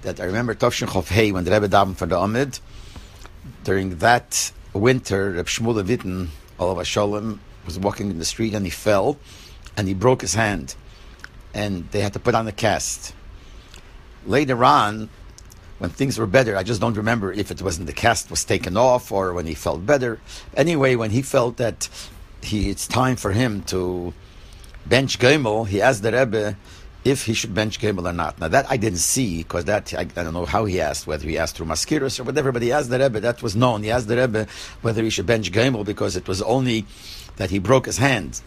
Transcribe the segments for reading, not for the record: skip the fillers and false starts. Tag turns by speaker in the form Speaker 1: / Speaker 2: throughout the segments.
Speaker 1: that I remember Tovshin Chof Hey, when the Rebbe davened for the Amid, during that winter, Reb Shmuel Levitten, Olav Sholem, was walking in the street and he fell and he broke his hand. And they had to put on a cast. Later on, when things were better, I just don't remember if it wasn't the cast was taken off or when he felt better. Anyway, when he felt that it's time for him to bench Gomel, he asked the Rebbe if he should bench Gomel or not. Now that I didn't see, because that I don't know how he asked, whether he asked through Maskiros or whatever, but he asked the Rebbe, that was known. He asked the Rebbe whether he should bench Gomel because it was only that he broke his hand.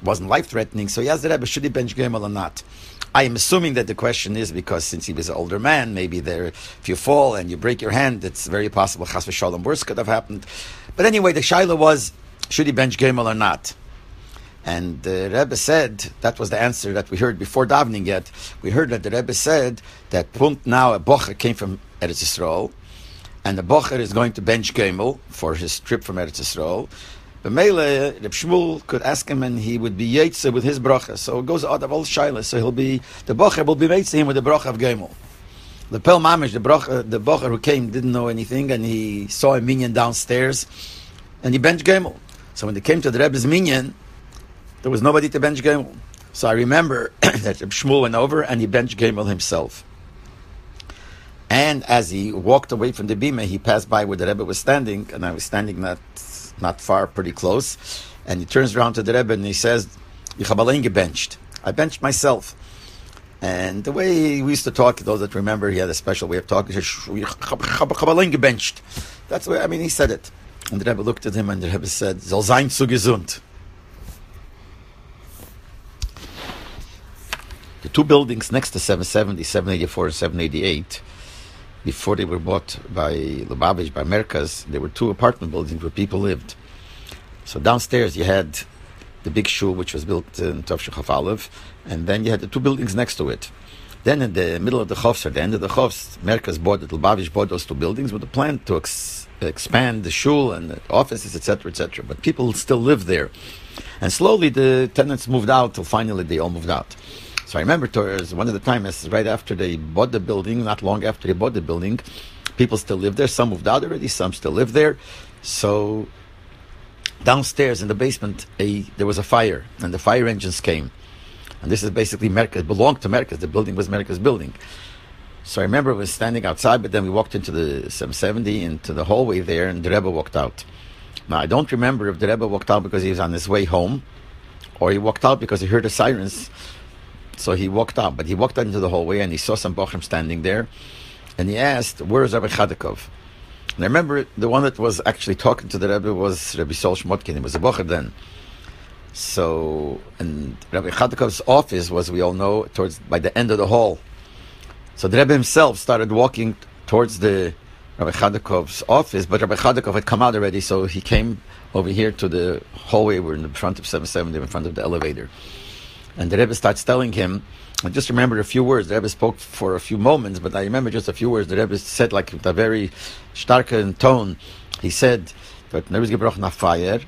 Speaker 1: It wasn't life-threatening, so he asked the Rebbe, should he bench Gomel or not? I am assuming that the question is because since he was an older man, maybe if you fall and you break your hand, it's very possible Chas v'Shalom worse could have happened. But anyway, the shaila was, should he bench Gomel or not? And the Rebbe said, that was the answer that we heard before davening yet. We heard that the Rebbe said that punt now a bocher came from Eretz Yisrael, and the bocher is going to bench Gomel for his trip from Eretz Yisrael. But Mele, Reb Shmuel could ask him and he would be Yetze with his bracha. So it goes out of all Shaila. So the bocher will be Yetze him with the bracha of Gomel. The Pel Mamish, the bocher who came didn't know anything and he saw a minyan downstairs and he benched Gomel. So when they came to the Rebbe's minyan, there was nobody to bench Gomel. So I remember that Reb Shmuel went over and he benched Gomel himself. And as he walked away from the bima, he passed by where the Rebbe was standing, and I was standing not far, pretty close. And he turns around to the Rebbe and he says, "Ich habe allein gebenched. I benched myself." And the way we used to talk, those that remember, he had a special way of talking. He said, "Ich habe allein gebenched." That's the way, he said it. And the Rebbe looked at him and the Rebbe said, "Soll sein zu gesund." The two buildings next to 770, 784 and 788, before they were bought by Lubavitch, by Merkaz, there were two apartment buildings where people lived. So downstairs you had the big shul, which was built in Tovshin Chof Aleph, and then you had the two buildings next to it. Then in the middle of the Chofs, or the end of the Chofs, Merkaz bought it, Lubavitch bought those two buildings with the plan to expand the shul and the offices, etc., etc. But people still lived there. And slowly the tenants moved out, till finally they all moved out. So I remember one of the times, right after they bought the building, not long after they bought the building, people still lived there. Some moved out already, some still live there. So downstairs in the basement, there was a fire, and the fire engines came. And this is basically Merkaz, belonged to Merkaz. The building was Merkaz building. So I remember I was standing outside, but then we walked into the 770, into the hallway there, and the Rebbe walked out. Now I don't remember if the Rebbe walked out because he was on his way home, or he walked out because he heard the sirens. So he walked out, but he walked out into the hallway and he saw some bochum standing there, and he asked, "Where is Rabbi Chadakov?" And I remember the one that was actually talking to the Rebbe was Rabbi Sol Shmotkin. He was a bocher then. So, and Rabbi Chadakov's office was, we all know, by the end of the hall. So the Rebbe himself started walking towards the Rabbi Chadakov's office, but Rabbi Chadakov had come out already, so he came over here to the hallway. We're in the front of 770, in front of the elevator. And the Rebbe starts telling him, I just remember a few words. The Rebbe spoke for a few moments, but I remember just a few words. The Rebbe said, like with a very starke tone, he said, "Wird nervus gebrochen auf Feier,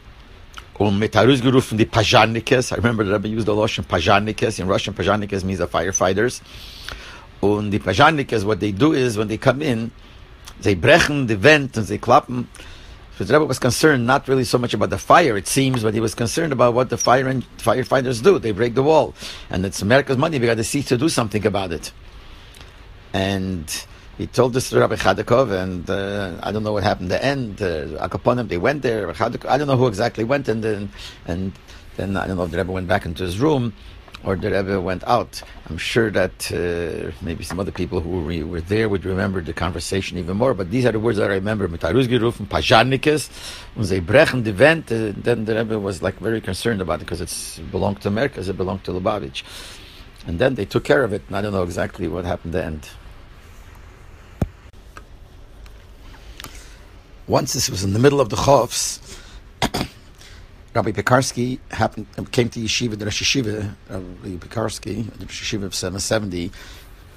Speaker 1: und mit herausgerufen die Pajarnikes." I remember the Rebbe used the Russian Pajarnikes. In Russian, Pajarnikes means the firefighters. Und die Pajarnikes, what they do is, when they come in, they brechen the vent and they klappen. So the Rebbe was concerned not really so much about the fire, it seems, but he was concerned about what the firefighters do. They break the wall. And it's America's money, we got to see to do something about it. And he told this to Rabbi Chadakov, and I don't know what happened at the end. Akaponim, they went there. I don't know who exactly went, and then I don't know if the Rebbe went back into his room, or the Rebbe went out. I'm sure that maybe some other people who were there would remember the conversation even more, but these are the words that I remember. Mit Arusgerufen, Pajarnikes, und sie brechen die Wand. Then the Rebbe was like very concerned about it, because it belonged to Merkaz, it belonged to Lubavitch. And then they took care of it, and I don't know exactly what happened at the end. Once this was in the middle of the Chofs, Rabbi Pekarsky came to yeshiva, the Rosh Yeshiva, Rabbi Pekarsky, the Rosh Yeshiva of 770. He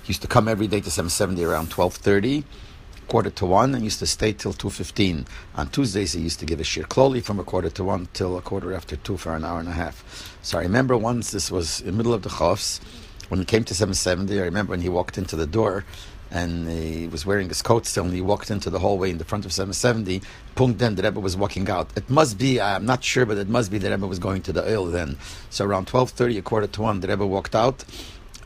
Speaker 1: used to come every day to 770 around 12:30, 1:45, and used to stay till 2:15. On Tuesdays, he used to give a shir kloli from 1:45 till 1:45 for an hour and a half. So I remember once, this was in the middle of the Chofs, when he came to 770, I remember when he walked into the door, and he was wearing his coat still, and he walked into the hallway in the front of 770. Punkt then, the Rebbe was walking out. It must be, I'm not sure, but it must be the Rebbe was going to the oil then. So around 12:30, 1:45, the Rebbe walked out,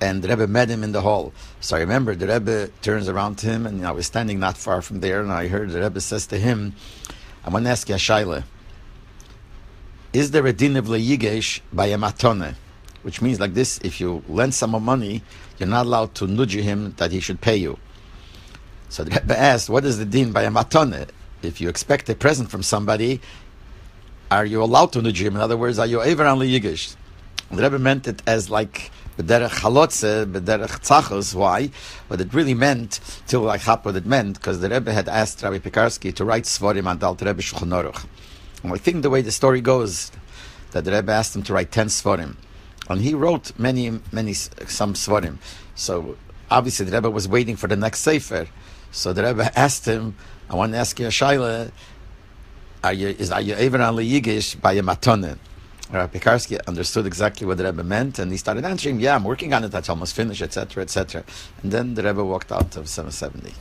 Speaker 1: and the Rebbe met him in the hall. So I remember the Rebbe turns around to him, and I was standing not far from there, and I heard the Rebbe says to him, I want to ask you a shaila. Is there a din of leyigesh by a matone? Which means like this, if you lend someone money, you're not allowed to nudge him that he should pay you. So the Rebbe asked, what is the din by a matone? If you expect a present from somebody, are you allowed to nudge him? In other words, are you ever on leyigesh? The Rebbe meant it as like b'derech halotze, b'derech tzachos. Why? What it really meant, till I hap what it meant, because the Rebbe had asked Rabbi Pekarsky to write svarim on the Alter Rebbe Shulchan Aruch. And I think the way the story goes, that the Rebbe asked him to write 10 svarim, and he wrote some svarim. So obviously the Rebbe was waiting for the next sefer. So the Rebbe asked him, I want to ask you a shaila, are you ever on leyigesh by a matone? Rabbi Pekarsky understood exactly what the Rebbe meant, and he started answering, yeah, I'm working on it, that's almost finished, etc., etc. And then the Rebbe walked out of 770.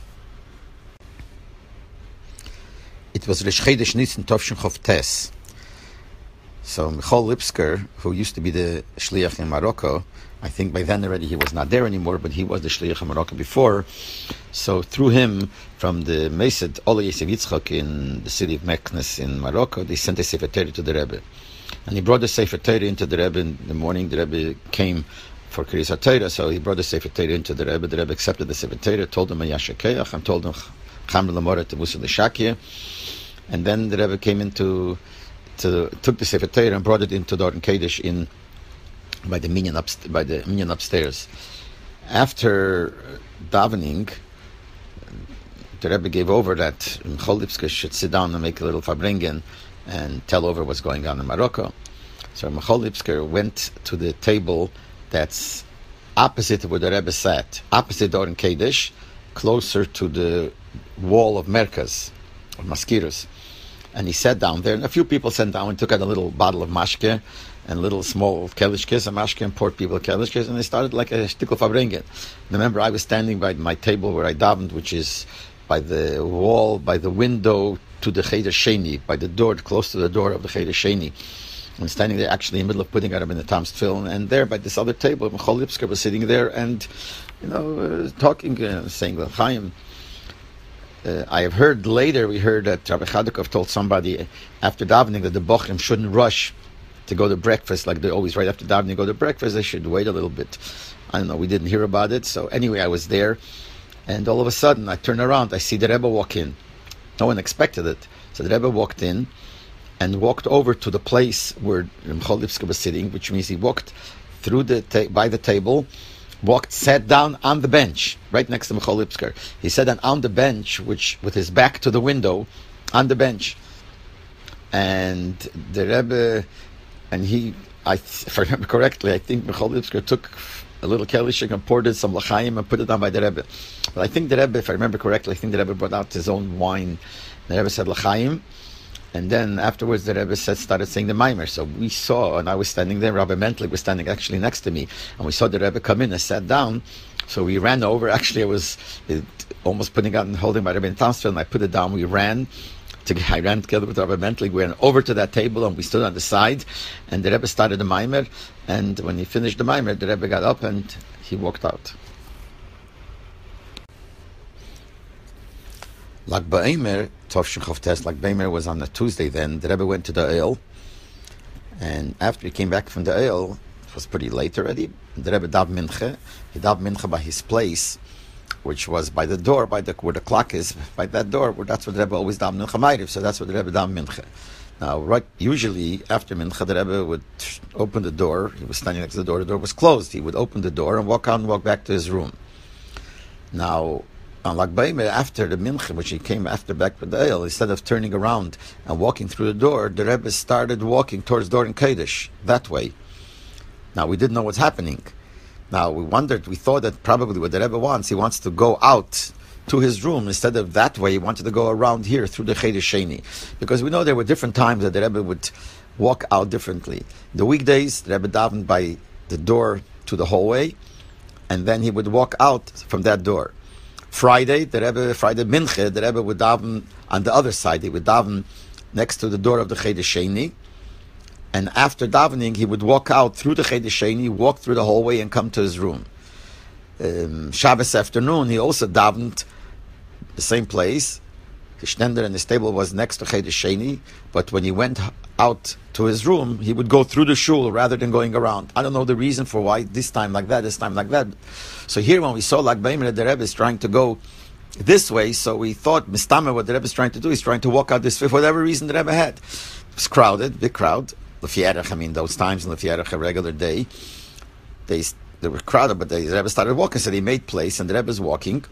Speaker 1: It was Rish Chedesh Nissen Tovshin Chof Tes. So Michal Lipsker, who used to be the Shliach in Morocco, I think by then already he was not there anymore, but he was the Shliach in Morocco before. So through him, from the Mesid Ola Yosef Yitzchak in the city of Meknes in Morocco, they sent a Sefer Torah to the Rebbe. And he brought the Sefer Torah into the Rebbe in the morning. The Rebbe came for Kriyas HaTorah, so he brought the Sefer Torah into the Rebbe. The Rebbe accepted the Sefer Torah, told him Yashakeach, and told him Chamr Lamora Tevusa L'Shakya. And then the Rebbe came took the Sefer Torah and brought it into Doron Kodesh by the minyan upstairs. After davening, the Rebbe gave over that Michal Lipsker should sit down and make a little farbringen and tell over what's going on in Morocco. So Michal Lipsker went to the table that's opposite where the Rebbe sat, opposite Doron Kodesh, closer to the wall of Merkaz, of Maskiros. And he sat down there, and a few people sat down and took out a little bottle of mashke and little small kelishkes, and mashke and poured people kelishkes, and they started like a shtickle fabringen. Remember, I was standing by my table where I davened, which is by the wall, by the window to the Cheder Sheni, by the door, close to the door of the Cheder Sheni. I'm standing there actually in the middle of putting out in the Tam's film, and there by this other table, Michal Lipsker was sitting there and, talking, saying, L'chaim. I have heard later, we heard that Rabbi Chadukov told somebody after davening that the bochim shouldn't rush to go to breakfast, like they always right after davening go to breakfast, they should wait a little bit. I don't know, we didn't hear about it. So anyway, I was there, and all of a sudden I turn around, I see the Rebbe walk in. No one expected it. So the Rebbe walked in and walked over to the place where Michal Lipsker was sitting, which means he walked through by the table, sat down on the bench right next to Michal Lipsker. He sat down on the bench, which with his back to the window, on the bench. And the Rebbe, and if I remember correctly, I think Michal Lipsker took a little kelishik and poured in some l'chaim and put it down by the Rebbe. But I think the Rebbe, if I remember correctly, I think the Rebbe brought out his own wine. The Rebbe said l'chaim, and then afterwards the Rebbe started saying the Maimer. So we saw, and I was standing there, Rabbi Mentlik was standing actually next to me, and we saw the Rebbe come in and sat down. So we ran over. Actually, I was almost putting out and holding my Rebbe in Townsville, and I put it down. I ran together with Rabbi Mentlik. We ran over to that table, and we stood on the side, and the Rebbe started the Maimer. And when he finished the Maimer, the Rebbe got up and he walked out. Lag Ba'emer, Tovshin Chof Tes, Lag Ba'emer was on a Tuesday then. The Rebbe went to the Eil, and after he came back from the Eil, it was pretty late already, the Rebbe dav mincha. He dav mincha by his place, which was by the door, where the clock is, by that door, that's where the Rebbe always dav mincha ma'ariv, so that's where the Rebbe dav mincha. Now, usually after mincha, the Rebbe would open the door. He was standing next to the door was closed. He would open the door and walk out and walk back to his room. Now, on Lag Ba'emer, after the mincha, which he came after back to the Eil, instead of turning around and walking through the door, the Rebbe started walking towards Doron Kodesh, that way. Now, we didn't know what's happening. Now, we thought that probably what the Rebbe wants, he wants to go out to his room. Instead of that way, he wanted to go around here through the Cheder Sheni. Because we know there were different times that the Rebbe would walk out differently. The weekdays, the Rebbe davened by the door to the hallway, and then he would walk out from that door. Friday Minche, the Rebbe would daven on the other side. He would daven next to the door of the Cheder Sheni, and after davening, he would walk out through the Cheder Sheni, walk through the hallway, and come to his room. Shabbos afternoon, he also davened the same place. His shtender and his table was next to Cheder Sheni, but when he went out to his room, he would go through the shul rather than going around. I don't know the reason for why this time like that, this time like that. So here, when we saw Lag Baimer, the Rebbe is trying to go this way, so we thought, Mistama, what the Rebbe is trying to do, he's trying to walk out this way for whatever reason the Rebbe had. It was crowded, big crowd. Lefierach, I mean, those times in Lefierach, a regular day, they were crowded, but the Rebbe started walking, so he made place, and the Rebbe is walking.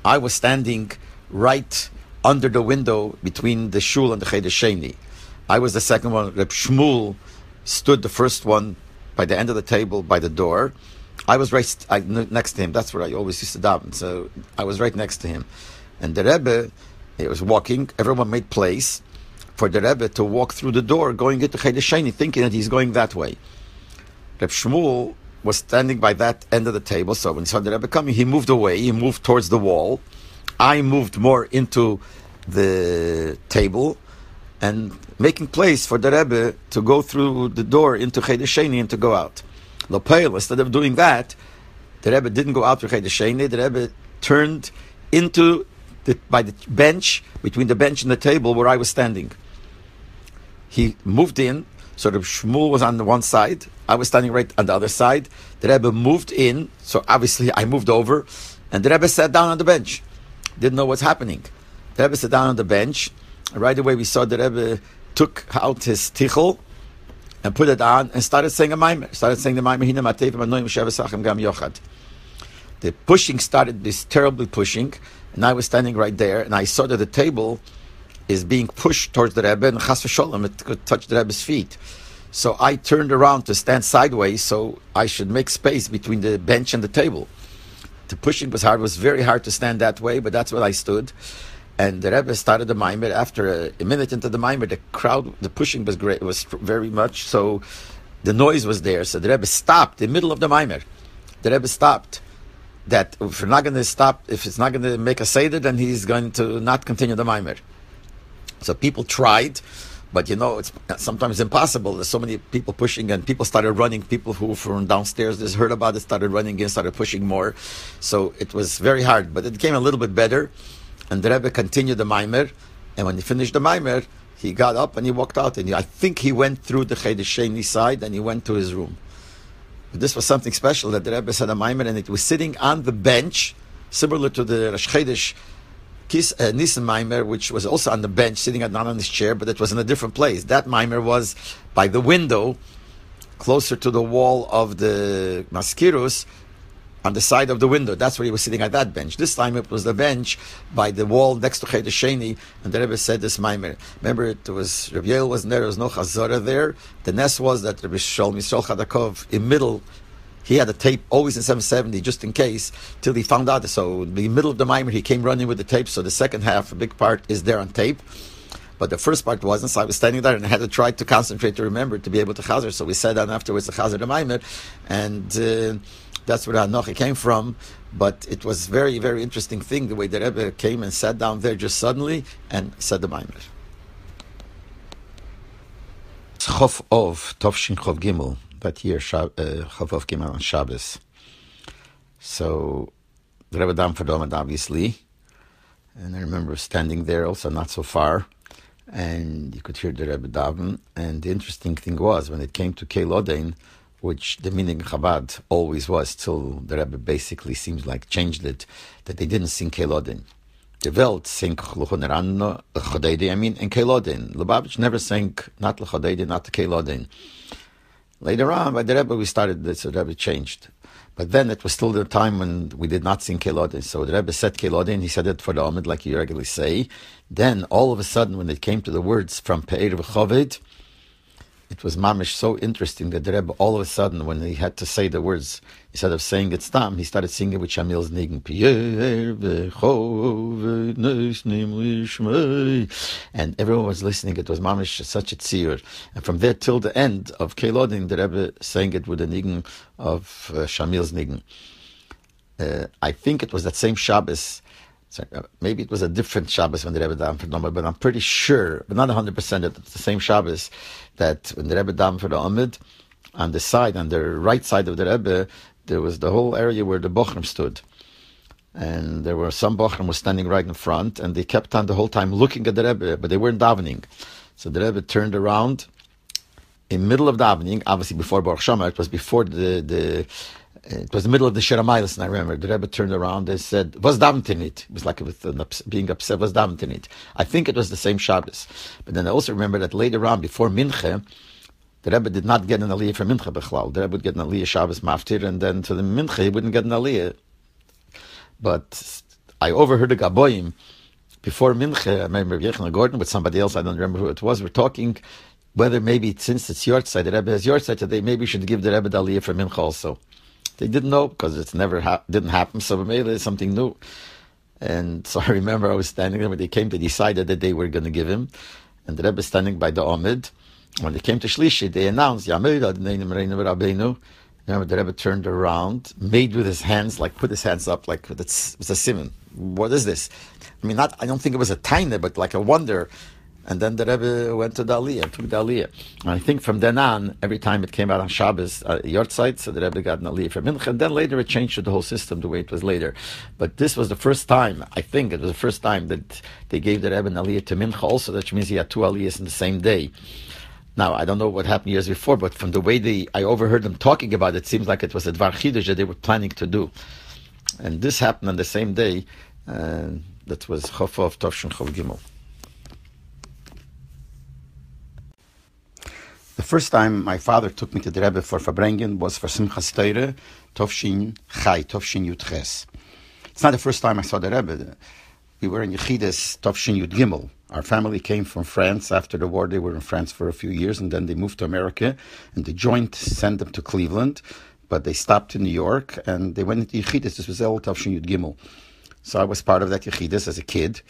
Speaker 1: I was standing right under the window between the shul and the Cheder Sheni. I was the second one. Reb Shmuel stood the first one by the end of the table by the door. I was right next to him. That's where I always used to daven. So I was right next to him. And the Rebbe, he was walking. Everyone made place for the Rebbe to walk through the door, going into Cheder Sheni, thinking that he's going that way. Reb Shmuel was standing by that end of the table. So when he saw the Rebbe coming, he moved away. He moved towards the wall. I moved more into the table and making place for the Rebbe to go through the door into Cheder Sheni and to go out. Lopeil, instead of doing that, the Rebbe didn't go out to Cheder Sheni. The Rebbe turned into by the bench, between the bench and the table where I was standing. He moved in, so the Shmuel was on the one side. I was standing right on the other side. The Rebbe moved in, so obviously I moved over, and the Rebbe sat down on the bench. Didn't know what's happening. The Rebbe sat down on the bench. Right away we saw the Rebbe took out his tichel and put it on and started saying a maimer. Started saying the maimer, Hina Matev Manoim Shevasachem Gam Yochad. The pushing started, this terribly pushing, and I was standing right there, and I saw that the table is being pushed towards the Rebbe, and chas v'sholem, it could touch the Rebbe's feet. So I turned around to stand sideways, so I should make space between the bench and the table. The pushing was hard. It was very hard to stand that way, but that's where I stood. And the Rebbe started the maimer. After a minute into the maimer, the crowd, the pushing was great. It was very much, so the noise was there. So the Rebbe stopped in the middle of the maimer. The Rebbe stopped. That if we're not going to stop, if it's not going to make a seder, then he's going to not continue the maimer. So people tried, but it's sometimes impossible. There's so many people pushing, and people started running. People who from downstairs just heard about it, started running in, started pushing more. So it was very hard, but it became a little bit better. And the Rebbe continued the maimer, and when he finished the maimer, he got up and he walked out. And I think he went through the Cheder Sheni side and he went to his room. But this was something special that the Rebbe said a maimer, and it was sitting on the bench, similar to the Rosh Chodesh Nisan maimer, which was also on the bench, sitting not on his chair, but it was in a different place. That maimer was by the window, closer to the wall of the Maskirus, on the side of the window. That's where he was sitting at that bench. This time it was the bench by the wall next to Cheder Sheni, and the Rebbe said this maimer. Remember, it was Rav Leibel wasn't there. There was no Chazorah there. The nest was that Rabbi Shalom Yisrael Chadakov in middle. He had a tape always in 770 just in case till he found out. So in the middle of the maimer he came running with the tape. So the second half, a big part, is there on tape. But the first part wasn't, so I was standing there and I had to try to concentrate to remember to be able to chazer. So we sat down afterwards to chazer the maimer, and that's where Anochi came from. But it was very, very interesting thing, the way the Rebbe came and sat down there just suddenly and said the maimer. Chof Ov, Tovshin Chof Gimel, that year, Chof Ov Gimel on Shabbos. So the Rebbe Dam Fadomet, obviously. And I remember standing there also not so far, and you could hear the Rebbe daven. And the interesting thing was, when it came to Keilodein, which the meaning Chabad always was, till the Rebbe basically seems like changed it, that they didn't sing Keilodein. The Welt sang L'chodeide, and Keilodein. Lubavitch never sang not L'chodeide, not Keilodein. Later on, by the Rebbe, we started this, so the Rebbe changed. But then it was still the time when we did not sing Keilodein. So the Rebbe said Keilodein, he said it for the Amid, like you regularly say. Then, all of a sudden, when it came to the words from Pe'er v'Choved, it was mamish so interesting that the Rebbe, all of a sudden, when he had to say the words, instead of saying it stam, he started singing with Shamil's Nigen. And everyone was listening. It was mamish such a tzir. And from there till the end of Keilodein, the Rebbe sang it with the Nigen of Shamil's Nigen. I think it was that same Shabbos. Maybe it was a different Shabbos when the Rebbe davened for the Amid, but I'm pretty sure, but not 100%, that it's the same Shabbos that when the Rebbe davened for the Amid, on the side, on the right side of the Rebbe, there was the whole area where the Bochrim stood. And there were some Bochrim was standing right in front, and they kept on the whole time looking at the Rebbe, but they weren't davening. So the Rebbe turned around in middle of davening, obviously before Baruch Shema, it was before it was the middle of the Shiramilis, and I remember the Rebbe turned around and said, "Was daventinit?" It was like with being upset, "Was daventinit?" I think it was the same Shabbos. But then I also remember that later on, before Mincha, the Rebbe did not get an aliyah for Mincha Bechlal. The Rebbe would get an aliyah Shabbos Maftir, and then to the Mincha he wouldn't get an aliyah. But I overheard the Gaboyim before Mincha. I remember Yechon Gordon with somebody else, I don't remember who it was, we're talking whether maybe since it's your side, the Rebbe has your side today, maybe you should give the Rebbe the aliyah for Mincha also. They didn't know because it's never didn't happen. So maybe it's something new. And so I remember I was standing there when they came to decide that they were going to give him, and the Rebbe standing by the Amid. When they came to Shlishi, they announced Yamid Adneinu Mereinu Rabbeinu. Remember, the Rebbe turned around, made with his hands, like put his hands up, like it was a simon. What is this? I mean, I don't think it was a taina, but like a wonder. And then the Rebbe went to the Aliyah, took the Aliyah. And I think from then on, every time it came out on Shabbos, Yortzeit, so the Rebbe got an Aliyah for Mincha. And then later it changed to the whole system the way it was later. But this was the first time, I think it was the first time that they gave the Rebbe an Aliyah to Mincha also, which means he had two Aliyahs in the same day. Now, I don't know what happened years before, but from the way I overheard them talking about it, it seems like it was a Dvar Chidush that they were planning to do. And this happened on the same day, that was Chofa of Tovshin Chov Gimel. The first time my father took me to the Rebbe for Farbrengen was for Simchas Torah, Tovshin Chai, Tovshin Yud Ches. It's not the first time I saw the Rebbe. We were in Yechidus, Tovshin Yud Gimel. Our family came from France. After the war, they were in France for a few years, and then they moved to America, and the joint sent them to Cleveland, but they stopped in New York, and they went into Yechidus. This was El Tovshin Yud Gimel. So I was part of that Yechidus as a kid.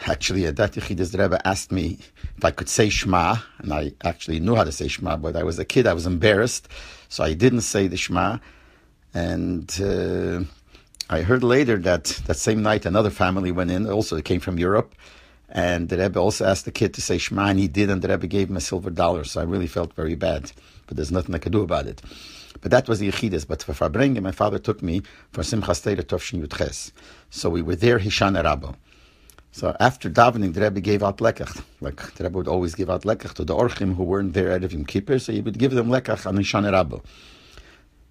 Speaker 1: Actually, at that Yechidus, the Rebbe asked me if I could say Shema, and I actually knew how to say Shema, but I was a kid, I was embarrassed, so I didn't say the Shema. And I heard later that same night another family went in, also it came from Europe, and the Rebbe also asked the kid to say Shema, and he did, and the Rebbe gave him a silver dollar, so I really felt very bad, but there's nothing I could do about it. But that was the Yechidus. But for Farbrengen, my father took me for Simchas Torah Tovshin Yud Ches. So we were there, Hishana Rabbo. So after davening, the Rebbe gave out lekach. Like the Rebbe would always give out lekach to the orchim who weren't there at Yom Kippur, so he would give them lekach on Hishana Rabbo.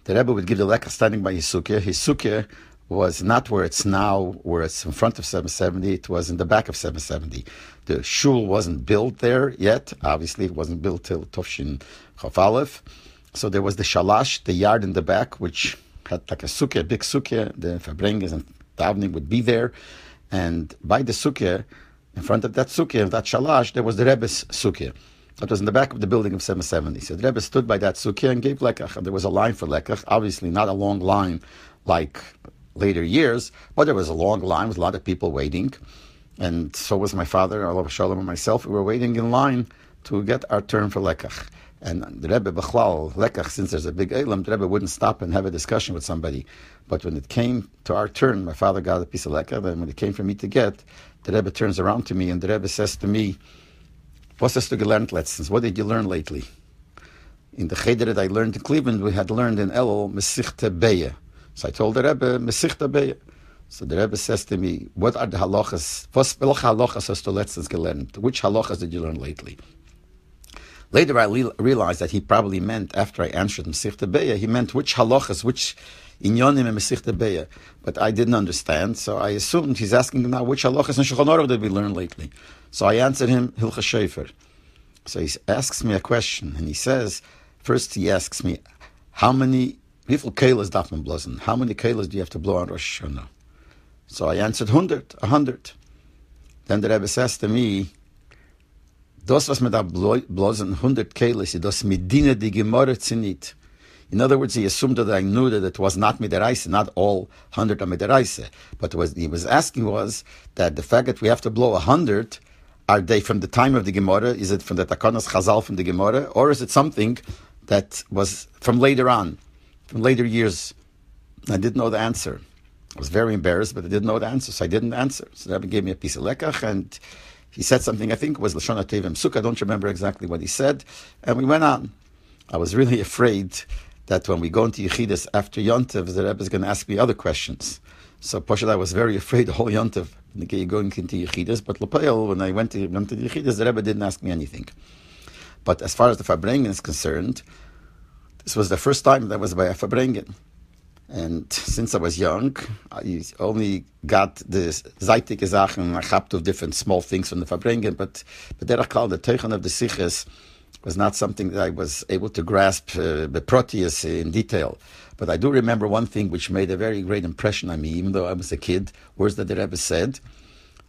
Speaker 1: The Rebbe would give the lekach standing by his sukkah. His sukkah was not where it's now, where it's in front of 770. It was in the back of 770. The shul wasn't built there yet. Obviously, it wasn't built till Tovshin Chaf Aleph. So there was the shalash, the yard in the back, which had like a sukkah, a big sukkah. The Farbrengen and davening would be there. And by the sukkah, in front of that sukkah, that shalash, there was the Rebbe's sukkah. That was in the back of the building of 770. So the Rebbe stood by that sukkah and gave lekach. And there was a line for lekach. Obviously, not a long line like later years, but there was a long line with a lot of people waiting. And so was my father, Allah Shalom, and myself. We were waiting in line to get our turn for lekach. And the Rebbe Bechlal, lekach, since there's a big elam, the Rebbe wouldn't stop and have a discussion with somebody. But when it came to our turn, my father got a piece of lekach, and when it came for me to get, the Rebbe turns around to me, and the Rebbe says to me, "What's hast du gelernt letztens? What did you learn lately?" In the cheder that I learned in Cleveland, we had learned in Elul, Mesichte Beya. So I told the Rebbe, Mesichte Beya. So the Rebbe says to me, "What are the halachas? Welche halachas hast du letztens gelernt? Which halachas did you learn lately?" Later I realized that he probably meant, after I answered Mesichte Beya, he meant which halachas, which inyonim in Mesichte Beya. But I didn't understand, so I assumed he's asking now which halachas and Shulchan Aruch did we learn lately. So I answered him, Hilcha Shefer. So he asks me a question, and he says, first he asks me, how many keilas darf man blosen? How many keilas do you have to blow on Rosh Hashanah? So I answered 100. Then the Rebbe says to me, das, was man da blosen 100 keilas, das medina die Gemara zinit. In other words, he assumed that I knew that it was not midaraisa, not all 100 are midaraisa. But what he was asking was that the fact that we have to blow 100, are they from the time of the Gemara? Is it from the Takanas Chazal from the Gemara? Or is it something that was from later on, from later years? I didn't know the answer. I was very embarrassed, but I didn't know the answer, so I didn't answer. So the Rebbe gave me a piece of lekach, and he said something, I think it was Lashon HaTevim Sukkah, I don't remember exactly what he said, and we went on. I was really afraid that when we go into Yechidus after Yontiv, the Rebbe is going to ask me other questions. So Poshet, I was very afraid the whole Yontiv, going into Yechidus, but L'Peil, when I went to Yechidus, the Rebbe didn't ask me anything. But as far as the Farbrengen is concerned, this was the first time that was by a Farbrengen. And since I was young, I only got the Zeitige Sachen, I had of different small things from the Farbrengen, but derech klal, the Teichen of the Siches was not something that I was able to grasp the Proteus in detail. But I do remember one thing which made a very great impression on me, even though I was a kid, words that the Rebbe said,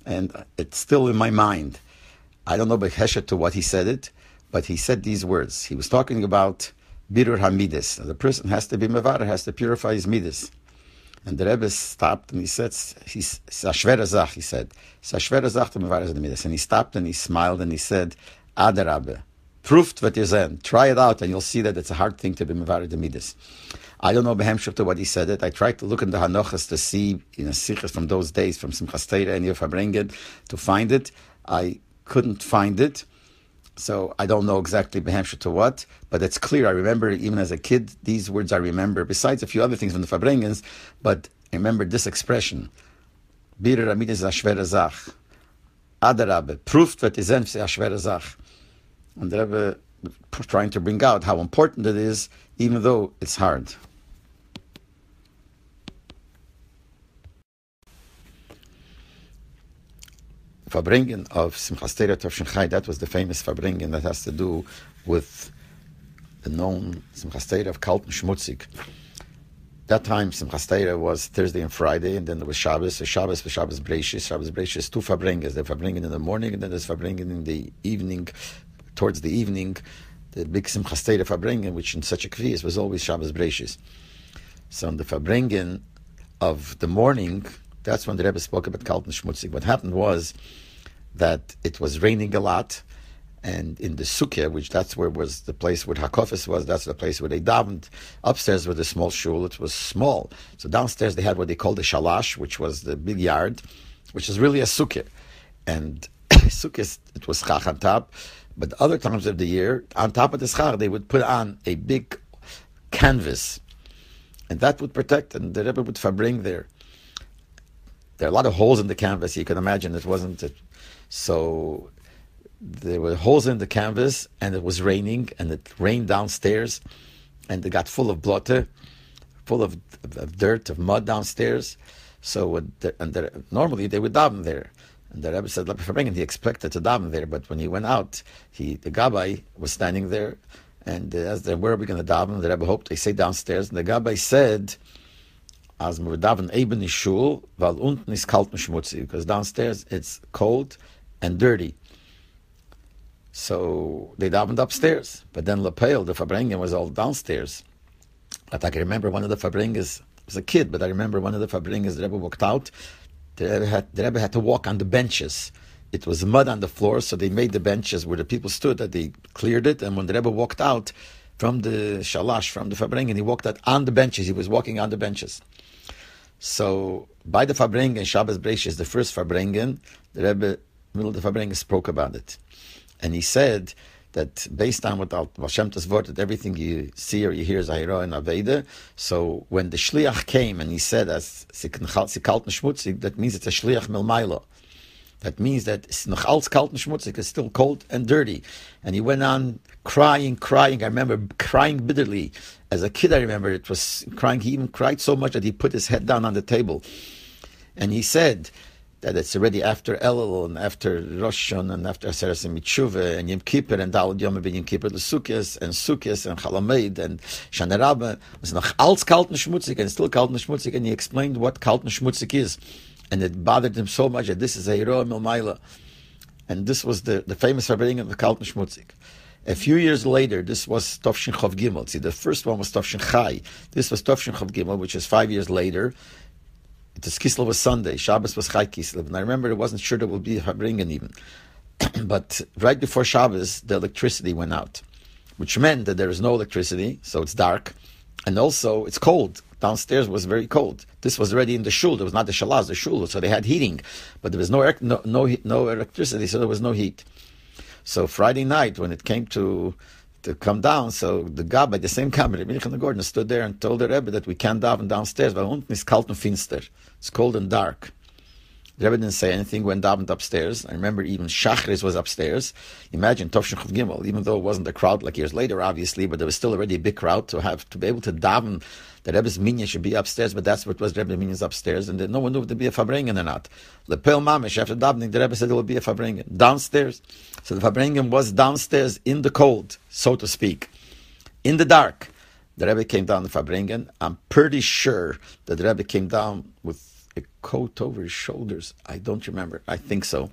Speaker 1: and it's still in my mind. I don't know B'cheshet to what he said it, but he said these words. He was talking about Birur HaMidas. The person has to be mevarer, has to purify his midas. And the Rebbe stopped and he said, "It's a shvere zach," he said. "It's a shvere zach to mevarer the midas." And he stopped and he smiled and he said, "Adarabbe, proved what you're saying. Try it out and you'll see that it's a hard thing to be mevarer the midas." I don't know behemshuf to what he said it. I tried to look in the Hanochas to see in a sichas from those days, from Simchas Torah and Yefabrengen, to find it. I couldn't find it. So I don't know exactly behemshuf to what, but it's clear. I remember even as a kid, these words I remember, besides a few other things from the Farbrengens, but I remember this expression. Birer Amid is a schwere Zach. Adarabe, proved what is a schwere Zach. And the Rebbe trying to bring out how important it is, even though it's hard. Farbrengen of Simchas Torah Tovshin Chai, that was the famous Farbrengen that has to do with the known Simchas Torah of Kalt and Shmutzig. That time Simchas Torah was Thursday and Friday, and then there was Shabbos. So Shabbos was Shabbos Breishis. Shabbos Breishis, two Farbrengens. There's Farbrengen in the morning, and then there's Farbrengen in the evening, towards the evening. The big Simchas Torah Farbrengen, which in such a kvias was always Shabbos Breishis. So in the Farbrengen of the morning, that's when the Rebbe spoke about Kalt and Shmutzig. What happened was that it was raining a lot, and in the Sukkah, which that's where was the place where Hakofis was, that's the place where they davened. Upstairs was the small shul, it was small. So downstairs they had what they called the Shalash, which was the big yard, which is really a Sukkah. And Sukkah, it was Chach on top, but other times of the year, on top of the Schach, they would put on a big canvas, and that would protect, and the Rebbe would farbring there. There are a lot of holes in the canvas. You can imagine it wasn't. So there were holes in the canvas, and it was raining, and it rained downstairs, and it got full of blotter, full of dirt, of mud downstairs. So normally they would daven there. And the Rebbe said, he expected to daven there, but when he went out, the Gabbai was standing there, and asked them, where are we going to daven? The Rebbe hoped they stay downstairs, and the Gabbai said, as wir daven eben in shul, weil unten ist kalt und schmutzig, because downstairs it's cold and dirty. So they davened upstairs, but then Lepel, the Farbrengen, was all downstairs. But I can remember one of the Farbrengens, I was a kid, but I remember one of the Farbrengens, the Rebbe walked out, the Rebbe had to walk on the benches. It was mud on the floor, so they made the benches where the people stood, that they cleared it, and when the Rebbe walked out from the Shalash, from the Farbrengen, he walked out on the benches, he was walking on the benches. So by the Farbrengen, Shabbos Breishis, the first Farbrengen, the Rebbe, middle of the Farbrengen, spoke about it. And he said that based on what Hashem word, that everything you see or you hear is Ahira and Aveda. So when the Shliach came and he said, as Sikalt Nishmutzig, that means it's a Shliach Milmailo. That means that it's noch als kalt and schmutzig, it's still cold and dirty. And he went on crying. I remember crying bitterly. As a kid, I remember it was crying. He even cried so much that he put his head down on the table. And he said that it's already after Elul and after Rosh Hashanah and after Aseres and Mitshuva and Yom Kippur and Daled Yom ben Yom Kippur, the Sukkos and Chalamed and Shana Rabbah. It was noch als kalt and schmutzig, and still kalt and schmutzig. And he explained what kalt and schmutzig is. And it bothered him so much that this is a hero milmaila. And this was the famous Farbrengen of the Kalt and Shmutzig. A few years later, this was Tovshin Chov Gimel. See, the first one was Tovshin Chai. This was Tovshin Chov Gimel, which is 5 years later. The Kislev was Sunday. Shabbos was Chai Kislev. And I remember it wasn't sure there would be a Farbrengen even. But right before Shabbos, the electricity went out, which meant that there is no electricity, so it's dark. And also, it's cold. downstairs was very cold. This was already in the shul. There was not the shalaz, the shul, so they had heating, but there was no electricity, so there was no heat. So Friday night, when it came to come down, so the Gabbai, the same Gabbai, Rebbe Yochanan Gordon, stood there and told the Rebbe that we can't daven downstairs, but unten is kalt und finster. It's cold and dark. The Rebbe didn't say anything, went davened upstairs. I remember even Shachris was upstairs. Imagine Tovshin Chav Gimel, even though it wasn't a crowd like years later, obviously, but there was still already a big crowd to be able to daven. The Rebbe's minyan should be upstairs, but that's what was Rebbe's minyan's upstairs, and no one knew if there'd be a fabrengen or not. Lepel Mamish, after davening, the Rebbe said there would be a fabrengen downstairs. So the fabrengen was downstairs in the cold, so to speak, in the dark. The Rebbe came down the fabrengen. I'm pretty sure that the Rebbe came down with a coat over his shoulders. I don't remember. I think so.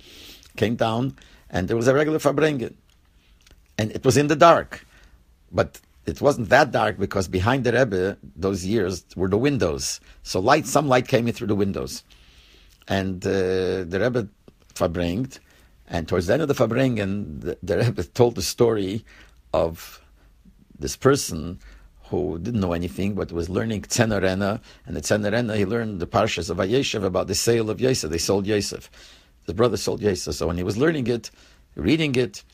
Speaker 1: Came down, and there was a regular fabrengen, and it was in the dark, but it wasn't that dark because behind the Rebbe those years were the windows. So some light came in through the windows, and the Rebbe fabrenged, and towards the end of the fabrengen, the Rebbe told the story of this person who didn't know anything, but was learning Tzenorena, and at Tzenorena he learned the parshas of Vayeshev about the sale of Yosef. They sold Yosef. His brother sold Yosef. So when he was learning it, reading it,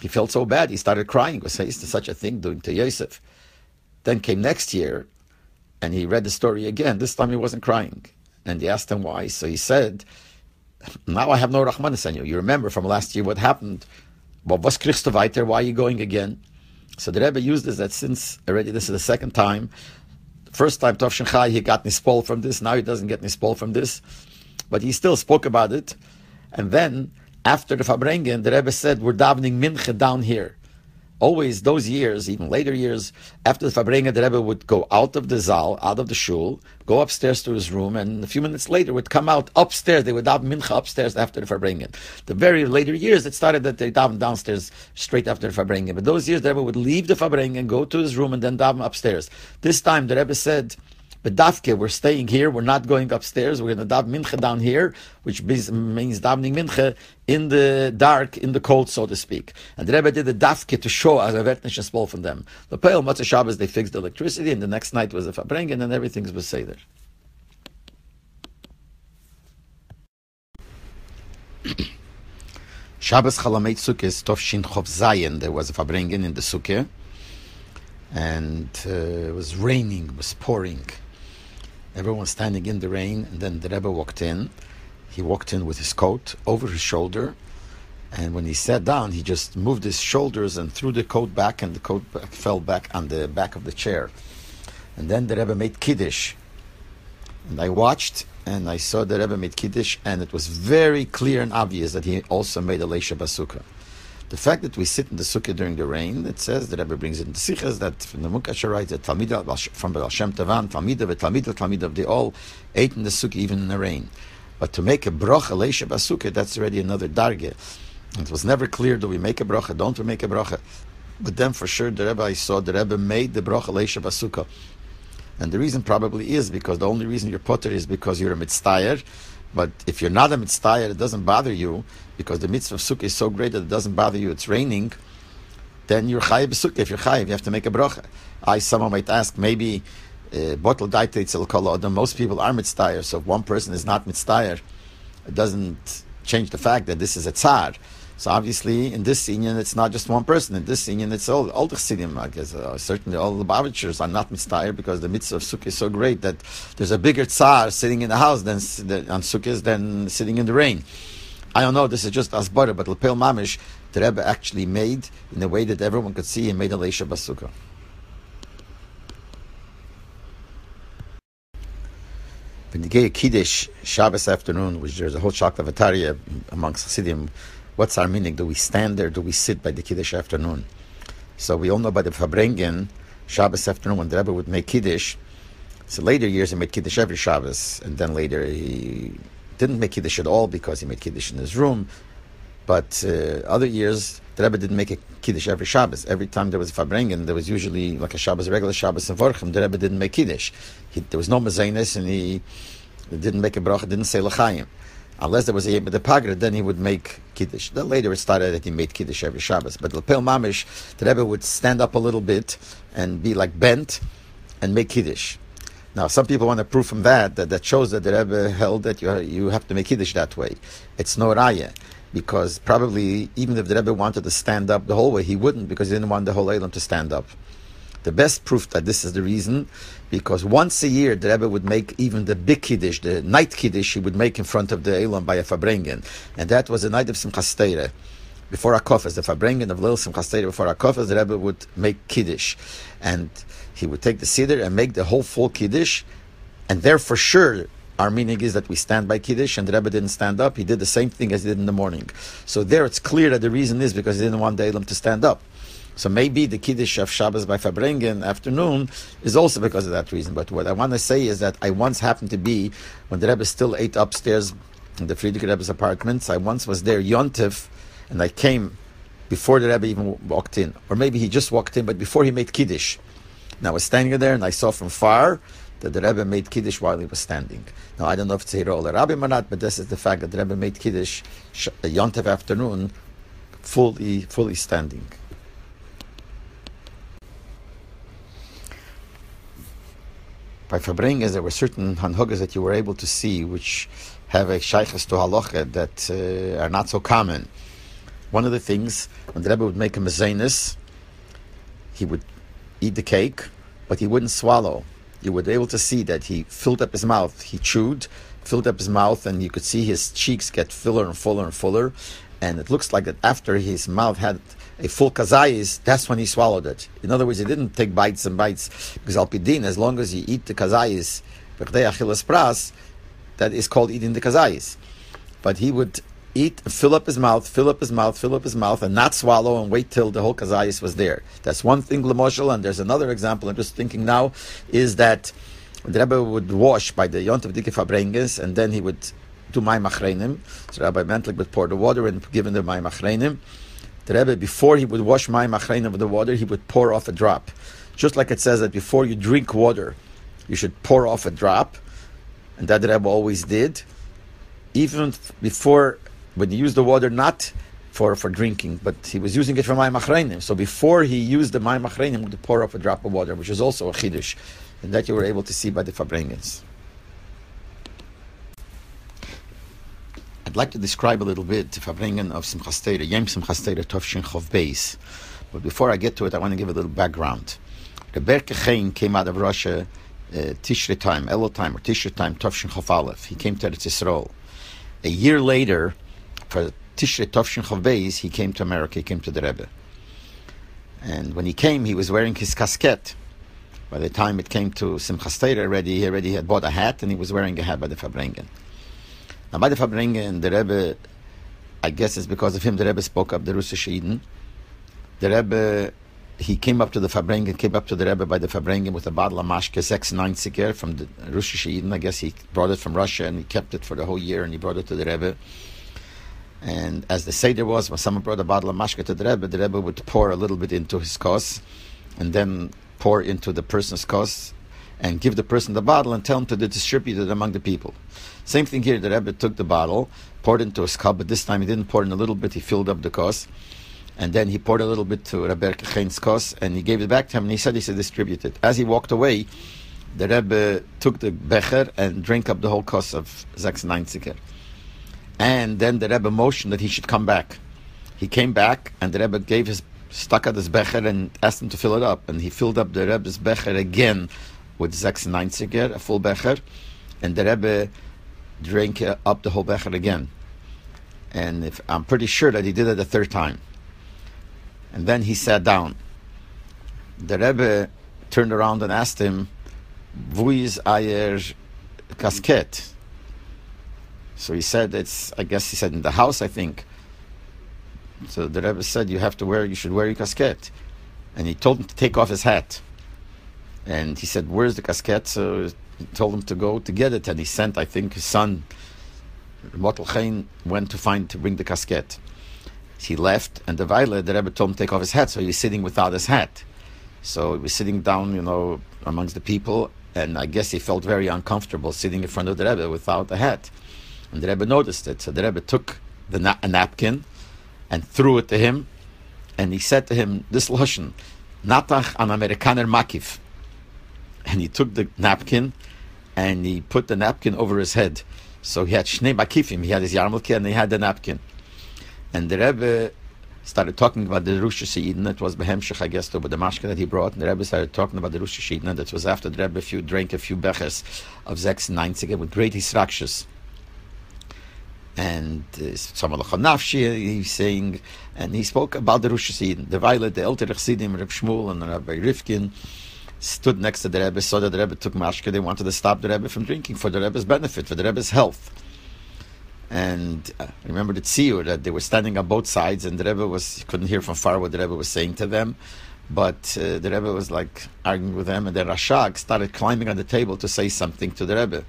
Speaker 1: he felt so bad, he started crying. He was saying, is there such a thing doing to Yosef? Then came next year, and he read the story again. This time he wasn't crying. And they asked him why. So he said, now I have no Rahmanis on you. You remember from last year what happened. Well, was kriegst du weiter? Why are you going again? So the Rebbe used this, that since already this is the second time. The first time, Tov Shin Chai, he got nispol from this. Now he doesn't get nispol from this. But he still spoke about it. And then, after the Fabrengen, the Rebbe said, we're davening mincha down here. Always, those years, even later years, after the Fabrengen, the Rebbe would go out of the zal, out of the shul, go upstairs to his room, and a few minutes later would come out upstairs. They would daven mincha upstairs after the Fabrengen. The very later years, it started that they daven downstairs straight after the Fabrengen. But those years, the Rebbe would leave the Fabrengen, go to his room, and then daven upstairs. This time, the Rebbe said, Bedavke, we're staying here, we're not going upstairs, we're going to daven mincha down here, which means davening mincha in the dark, in the cold, so to speak. And the Rebbe did the davke to show as a vertnish and spol from them. The Peil Motzei Shabbos, they fixed the electricity, and the next night was a fabrengen, and everything was seder. Shabbos Chalamei Sukkos Tov Shin Chov Zayin, there was a fabrengen in the sukkah, and it was raining, it was pouring. Everyone was standing in the rain, and then the Rebbe walked in. He walked in with his coat over his shoulder, and when he sat down, he just moved his shoulders and threw the coat back, and the coat fell back on the back of the chair. And then the Rebbe made Kiddush. And I watched, and I saw the Rebbe made Kiddush, and it was very clear and obvious that he also made a Leisha Basukah. The fact that we sit in the sukkah during the rain, it says, the Rebbe brings it in the Sichas, that from the Mukasher writes that Talmid from Baal Shem Tavan, Talmid, they all ate in the sukkah even in the rain. But to make a brocha leisha basukah, that's already another darge. It was never clear, do we make a brocha, don't we make a brocha? But then for sure, the Rebbe, I saw the Rebbe made the brocha leisha basukah. And the reason probably is because the only reason you're potter is because you're a mitztayer. But if you're not a mitztayer, it doesn't bother you, because the mitzvah of sukkah is so great that it doesn't bother you, it's raining, then you're chayiv b'sukkah. If you're chayiv, you have to make a bracha. Someone might ask, maybe bottle daite itzel kol adam, most people are mitztayer, so if one person is not mitztayer, it doesn't change the fact that this is a tzar. So obviously, in this inyan, it's not just one person. In this inyan, it's all the chassidim. I guess certainly all the Lubavitchers are not mitztayer, because the mitzvah of sukkah is so great that there's a bigger tzar sitting in the house on sukkahs than sitting in the rain. I don't know, this is just asbara, but Lepel Mamish, the Rebbe actually made, in a way that everyone could see, he made a Leisha Basukah. When you get a Kiddush Shabbos afternoon, which there's a whole shaklavataria amongst Chassidim, what's our meaning? Do we stand there? Do we sit by the Kiddush afternoon? So we all know by the Fabrengen, Shabbos afternoon, when the Rebbe would make Kiddush. So later years he made Kiddush every Shabbos, and then later he didn't make Kiddush at all because he made Kiddush in his room. But other years, the Rebbe didn't make a Kiddush every Shabbos. Every time there was a Fabrengen, there was usually like a Shabbos, regular Shabbos and Vorchem, the Rebbe didn't make Kiddush. There was no Mezainis, and he didn't make a bracha, didn't say L'chaim. Unless there was a Yom Pagra, then he would make Kiddush. Then later it started that he made Kiddush every Shabbos. But Lepel Mamish, the Rebbe would stand up a little bit and be like bent and make Kiddush. Now, some people want to prove from that shows that the Rebbe held that you have to make Kiddush that way. It's no raya, because probably even if the Rebbe wanted to stand up the whole way, he wouldn't, because he didn't want the whole Eilam to stand up. The best proof that this is the reason, because once a year the Rebbe would make even the big Kiddush, the night Kiddush, he would make in front of the Eilam by a Farbrengen. And that was the night of Simchas Torah. Before Akofas, the Farbrengen of Lil Simchas Torah, before Akofas, the Rebbe would make Kiddush. And he would take the Siddur and make the whole full Kiddush. And there for sure, our meaning is that we stand by Kiddush, and the Rebbe didn't stand up. He did the same thing as he did in the morning. So there it's clear that the reason is because he didn't want the Eilam to stand up. So maybe the Kiddush of Shabbos by Farbrengen afternoon is also because of that reason. But what I want to say is that I once happened to be, when the Rebbe still ate upstairs in the Friedrich Rebbe's apartments, I once was there, Yontif, and I came before the Rebbe even walked in. Or maybe he just walked in, but before he made Kiddush. And I was standing there, and I saw from far that the Rebbe made Kiddush while he was standing. Now, I don't know if it's Hiro or Rabbim or not, but this is the fact that the Rebbe made Kiddush Yontif afternoon fully standing. By Farbrengen, there were certain hanhogas that you were able to see which have a shaykhs to halacha that are not so common. One of the things, when the Rebbe would make a mezanis, he would eat the cake, but he wouldn't swallow. You would be able to see that he filled up his mouth. He chewed, filled up his mouth, and you could see his cheeks get fuller and fuller and fuller. And it looks like that after his mouth had a full kazayis, that's when he swallowed it. In other words, he didn't take bites and bites, because al pidin, as long as you eat the kazayis, b'chdei achilas pras, that is called eating the kazayis. But he would eat, fill up his mouth, and not swallow, and wait till the whole kazayis was there. That's one thing, l'moshel. And there's another example I'm just thinking now, is that the Rebbe would wash by the Yontif Dike Farbrenges, and then he would do mayim achreinim. So Rabbi Mentlik would pour the water and give him the mayim achreinim. The Rebbe, before he would wash mayim achreinim with the water, he would pour off a drop. Just like it says that before you drink water, you should pour off a drop, and that the Rebbe always did. Even before, when he used the water not for drinking, but he was using it for mayim achreinim. So before he used the mayim achreinim, he would pour off a drop of water, which is also a chiddush, and that you were able to see by the Farbrengens. I'd like to describe a little bit the Farbrengen of Simchas Torah, Yom Simchas Torah Tovshin Chov Beis. But before I get to it, I want to give a little background. Rebbe Kechein came out of Russia Tishrei time, Elul time, or Tishrei time, Tovshin Chov Aleph. He came to Eretz Yisrael. A year later, for Tishrei Tovshin Chov Beis, he came to America, he came to the Rebbe. And when he came, he was wearing his casquette. By the time it came to Simchas Torah, he already had bought a hat, and he was wearing a hat by the Farbrengen. Now, by the Farbrengen, the Rebbe, I guess it's because of him, the Rebbe spoke up the Russisch Eden. The Rebbe, he came up to the Farbrengen, came up to the Rebbe by the Farbrengen with a bottle of mashke 690 from the Russisch Eden. I guess he brought it from Russia, and he kept it for the whole year, and he brought it to the Rebbe. And as the Seder was, when someone brought a bottle of mashke to the Rebbe would pour a little bit into his kos, and then pour into the person's kos, and give the person the bottle and tell him to distribute it among the people. Same thing here, the Rebbe took the bottle, poured into his cup, but this time he didn't pour in a little bit, he filled up the kos, and then he poured a little bit to Rebbe Kechein's kos, and he gave it back to him, and he said distribute it. As he walked away, the Rebbe took the becher and drank up the whole kos of 690. And then the Rebbe motioned that he should come back. He came back, and the Rebbe stuck out his becher and asked him to fill it up, and he filled up the Rebbe's becher again with 690, a full becher, and the Rebbe drank up the whole becher again. And I'm pretty sure that he did it a third time. And then he sat down. The Rebbe turned around and asked him, "Wo is euer casket?" So he said, I guess he said, in the house, I think. So the Rebbe said, you should wear your casket. And he told him to take off his hat. And he said, where's the casket? So he told him to go to get it. And he sent, I think, his son, Motel Chain, went to bring the casket. He left, and the Rebbe told him to take off his hat. So he was sitting without his hat. So he was sitting down, amongst the people. And I guess he felt very uncomfortable sitting in front of the Rebbe without a hat. And the Rebbe noticed it. So the Rebbe took a napkin and threw it to him. And he said to him, this lashon, Natach an Amerikaner Makif. And he took the napkin and he put the napkin over his head. So he had shnei makifim, he had his yarmulke and he had the napkin. And the Rebbe started talking about the Rosh Hashanah. It was behemshech, I guess, over the mashke that he brought. And the Rebbe started talking about the Rosh Hashanah. That was after the Rebbe drank a few beches of Zeks and Neinzige with great hisrakshus. And Samalach Nafshi, he's saying, and he spoke about the Rosh Hashanah. The Violet, the Elter Chassidim, Reb Shmuel and Rabbi Rifkin stood next to the Rebbe, saw that the Rebbe took mashke. They wanted to stop the Rebbe from drinking for the Rebbe's benefit, for the Rebbe's health. And I remember the tziyur that they were standing on both sides, and the Rebbe couldn't hear from far what the Rebbe was saying to them, but the Rebbe was like arguing with them, and then Rashag started climbing on the table to say something to the Rebbe,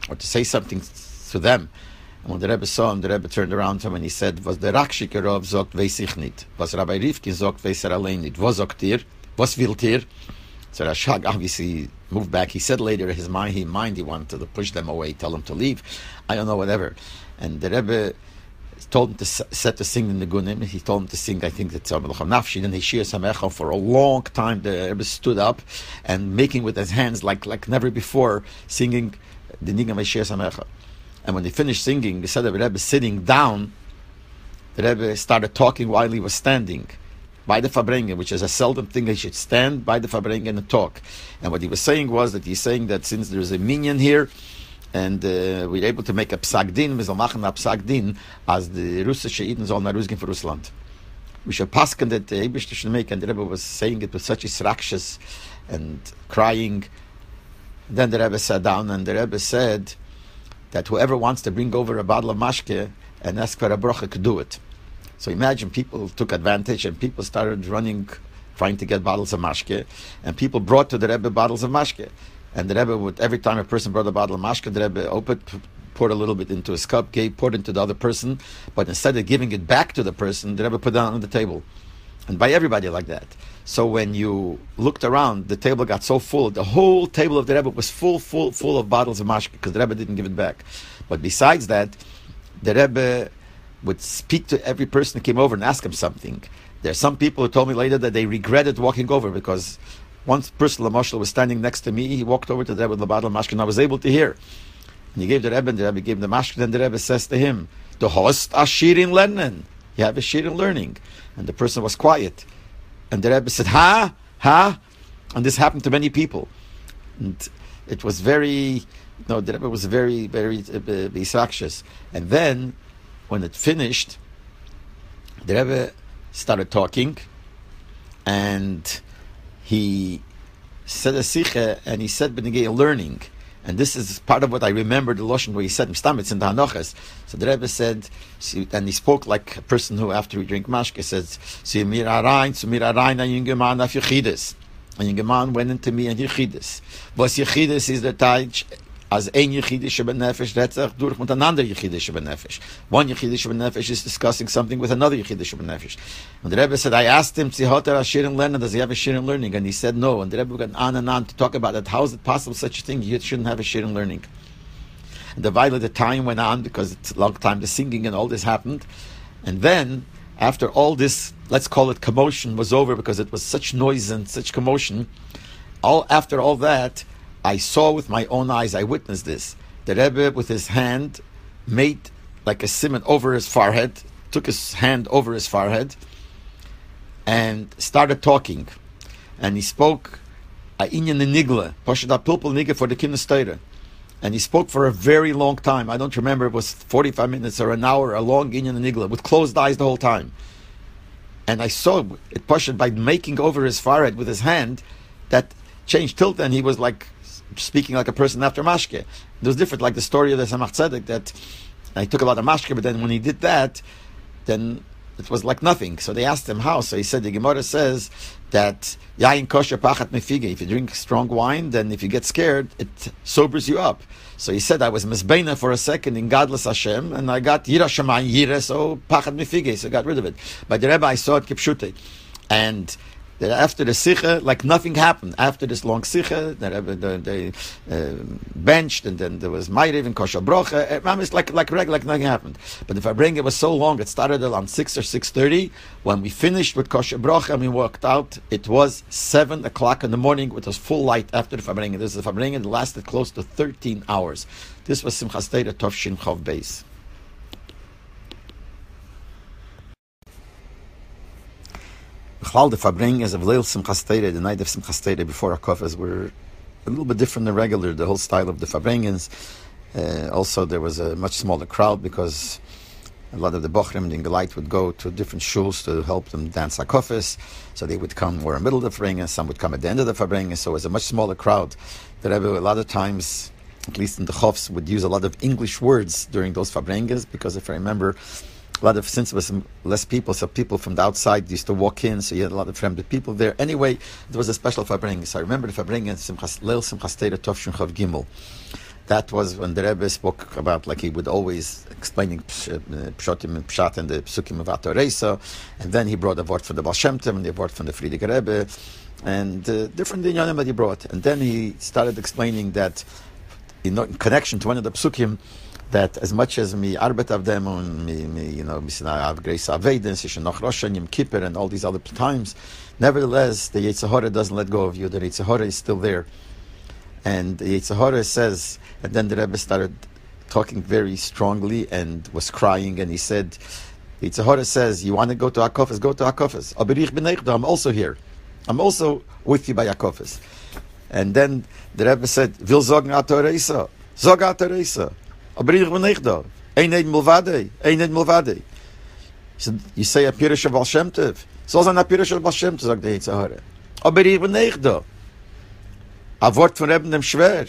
Speaker 1: or to say something to them. And when the Rebbe saw him, the Rebbe turned around to him and he said, "Was der Rakshike Rav zogt weiß ich nicht, was Rabbi Rifkin zogt weiß allein nicht, was zogt ihr, was wilt ihr?" So Rashag obviously moved back. He said later he wanted to push them away, tell them to leave. I don't know, whatever. And the Rebbe told him to sing in the Gunim. He told him to sing, I think that's Samalach Nafshi. Then he Shir Samecha for a long time. The Rebbe stood up and making with his hands like never before, singing the Nigam Shir Samecha. And when he finished singing, they said the Rebbe sitting down. The Rebbe started talking while he was standing by the Fabrengen, which is a seldom thing. He should stand by the Fabrengen and talk. And what he was saying was that he's saying that since there's a minyan here, and we're able to make a psak din, we shall machen a psak din, as the Russische Eden soll nach Rusgehen for Russland. We should pasken that the Eibishter should make, and the Rebbe was saying it with such israkshus and crying. Then the Rebbe sat down, and the Rebbe said that whoever wants to bring over a bottle of mashke and ask for a bracha could do it. So imagine people took advantage and people started running, trying to get bottles of mashke, and people brought to the Rebbe bottles of mashke. And the Rebbe would, every time a person brought a bottle of mashke, the Rebbe opened, poured a little bit into his cup, poured into the other person, but instead of giving it back to the person, the Rebbe put it on the table. And by everybody like that. So when you looked around, the table got so full, the whole table of the Rebbe was full of bottles of mashke, because the Rebbe didn't give it back. But besides that, the Rebbe would speak to every person who came over and ask him something. There are some people who told me later that they regretted walking over, because one person, Lamoshel, was standing next to me. He walked over to the Rebbe with the bottle of mashke, and I was able to hear. And he gave the Rebbe, and the Rebbe gave him the mashke, and the Rebbe says to him, "Du hast a shir in lernen." You have a shir in learning. And the person was quiet. And the Rebbe said, "Ha? And this happened to many people. And it was the Rebbe was very, very bisakshus. And then, when it finished, the Rebbe started talking, and he said a sicha, and he said b'negei learning. And this is part of what I remember, the Lashon where he said, Mstamitz in the Hanochas. So the Rebbe said, and he spoke like a person who, after he drank mashke, says, zu mir rein, ein junger Mann auf Yechidus. A younger man went into me and Yechidus. Was Yechidus is the Teich, as ein Yechidus Nefesh, Retzach, durch mit another Yechidus Nefesh. One Yechidus Nefesh is discussing something with another Yechidus Nefesh. And the Rebbe said, I asked him, does he have a shir in learning? And he said no. And the Rebbe went on and on to talk about it. How is it possible such a thing? You shouldn't have a shir in learning. And the time went on, because it's a long time, the singing and all this happened. And then, after all this, let's call it commotion, was over, because it was such noise and such commotion, after all that, I saw with my own eyes, I witnessed this. The Rebbe, with his hand, made like a simon over his forehead, took his hand over his forehead, and started talking. And he spoke, a inyan nigle, poshet pilpul nige for the kinder's Torah. And he spoke for a very long time. I don't remember, it was 45 minutes or an hour, a long inyan nigle, with closed eyes the whole time. And I saw it poshet by making over his forehead with his hand, that changed. Till then he was like speaking like a person after mashke. It was different, like the story of the Samach Tzedek, that he took a lot of mashke, but then when he did that, then it was like nothing. So they asked him how. So he said, the Gemara says that yain kosher pachat mefige. If you drink strong wine, then if you get scared, it sobers you up. So he said, I was misbeina for a second in godless Hashem, and I got yira shamayim yira, so pachat mefige, so I got rid of it. But the Rebbe, I saw it kipshute. And that after the Sikha, like nothing happened. After this long Sikha, they benched, and then there was Ma'ariv and Kosher Brocha. It's like regular, like nothing happened. But the Farbrengen was so long, it started around 6 or 6:30. When we finished with Kosher Brocha and we walked out, it was 7 o'clock in the morning, with was full light after the Farbrengen. This is the Farbrengen that lasted close to 13 hours. This was Simchas Torah Tov Shin Chav Beis. The Farbrengens of Leil Simchas Torah, the night of Simchas Torah before Hakofas, were a little bit different than regular, the whole style of the Farbrengens. Also, there was a much smaller crowd because a lot of the Bochrim and Geleit would go to different shuls to help them dance Hakofas. So they would come more in the middle of the Farbrengens, some would come at the end of the Farbrengens, so it was a much smaller crowd. The Rebbe, a lot of times, at least in the Chofs, would use a lot of English words during those Farbrengens, because if I remember, since there was less people, so people from the outside used to walk in, so you had a lot of friendly people there. Anyway, it was a special Farbrengen. So I remember the Farbrengen, Leil Simchas Torah Tov Shin Chav Gimel. That was when the Rebbe spoke about, like he would always explaining Pshatim and Pshat and the Psukim of Atoresa, and then he brought a word from the Baal Shem Tov and the word from the Friedrich Rebbe, and different inyanim that he brought. And then he started explaining that in connection to one of the Psukim, that as much as me arbet of them and me have grace avedens, noch Roshan, Yom Kippur, and all these other times, nevertheless the Yetzer Hara doesn't let go of you. The Yetzer Hara is still there, and the Yetzer Hara says. And then the Rebbe started talking very strongly and was crying, and he said, the Yetzer Hara says, you want to go to Hakofas, go to Hakofas. Aber ich bin nicht da, I'm also here. I'm also with you by Hakofas. And then the Rebbe said, will sagen Atoresa, sag Atoresa. Aber ich bin nicht da. Einheit Mulvade, Einheit Mulvade. He said, you say a Pirush of Baal Shem Tov. So sein a Pirush of Baal Shem Tov, sagt der Yetzer Hara. Aber ich bin nicht da. A Wort von Rebbe dem schwer.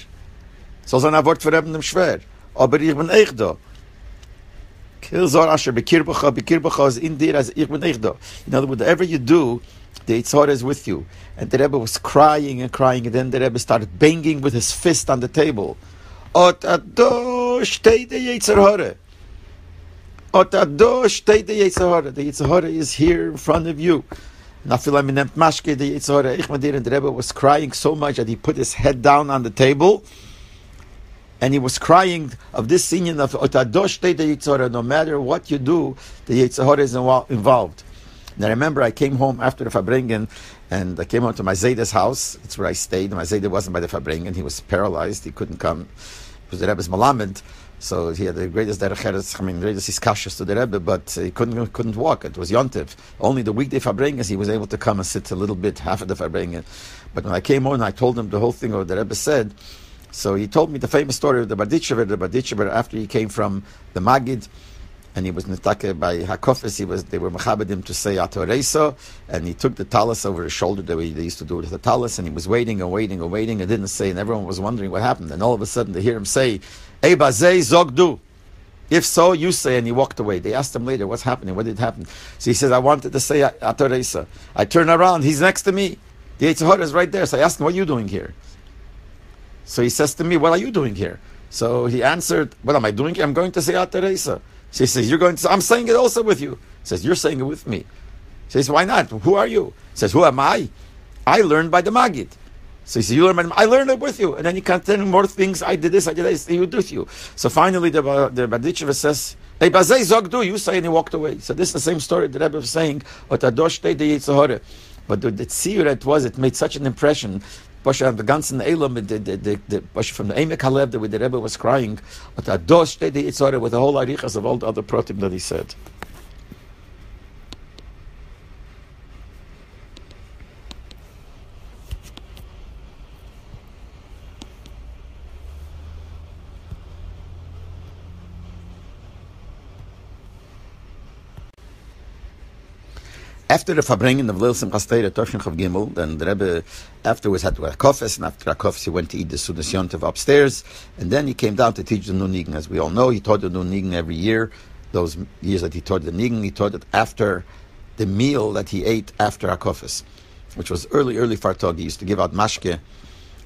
Speaker 1: So sein a Wort von Rebbe dem schwer. Aber ich bin nicht da. Kil Zor Asher Bekirbacha is in dir as ich bin nicht da. In other words, whatever you do, the Yetzer Hara is with you. And the Rebbe was crying and crying, and then the Rebbe started banging with his fist on the table. Ot ado shtei the Yetzer Hara. Ot ado shtei the Yetzer Hara. The Yetzer Hara is here in front of you. Nafila minemt mashke the Yetzer Hara. Ich medir, and the Rebbe was crying so much that he put his head down on the table, and he was crying of this scene of Ot ado shtei the Yetzer Hara. No matter what you do, the Yetzer Hara is involved. And I remember I came home after the Farbrengen, and I came home to my Zayda's house. That's where I stayed. My Zayda wasn't by the Farbrengen. He was paralyzed. He couldn't come. It was the Rebbe's Malamed, so he had the greatest greatest iskashas to the Rebbe, but he couldn't walk. It was Yontiv. Only the weekday Farbrengens he was able to come and sit a little bit, half of the Farbrengen. But when I came home, I told him the whole thing of what the Rebbe said. So he told me the famous story of the Barditchever. The Barditchever, after he came from the Magid, and he was nitake by Hakofis, they were mechabedim to say Atoresa, and he took the talis over his shoulder the way they used to do it with the talis, and he was waiting and waiting and waiting, and didn't say, and everyone was wondering what happened. And all of a sudden they hear him say, Ey bazei zogdu. If so, you say, and he walked away. They asked him later, what's happening? What did happen? So he says, I wanted to say Atoresa. I turn around, he's next to me. The Yetzer Hara is right there. So I asked him, what are you doing here? So he says to me, what are you doing here? So he answered, what am I doing here? I'm going to say Atoresa. So he says, you're going to, I'm saying it also with you. He says, you're saying it with me. He says, why not? Who are you? He says, who am I? I learned by the Magid. So he says, you learned by the I learned it with you. And then he continued more things. I did this, I did this, he would do with you. So finally the Barditchever says, Hey, bazei zogdu, you say, and he walked away. So this is the same story the Rebbe was saying, Otadosh te de Yetzer Hara. But the tziyur that was, it made such an impression. The ganzen Elam, from the Emek Halev, the way the Rebbe was crying, with the whole arichas of all the other protim that he said. After the Farbrengen of Leil Simchas Torah Tov Shin Chav Gimel, then the Rebbe afterwards had to wear Hakofes, and after Hakofes he went to eat the Sudas Yontiv upstairs, and then he came down to teach the Nun Nigen. As we all know, he taught the Nun Nigen every year. Those years that he taught the Nigen, he taught it after the meal that he ate after Hakofes, which was early Fartog. He used to give out mashke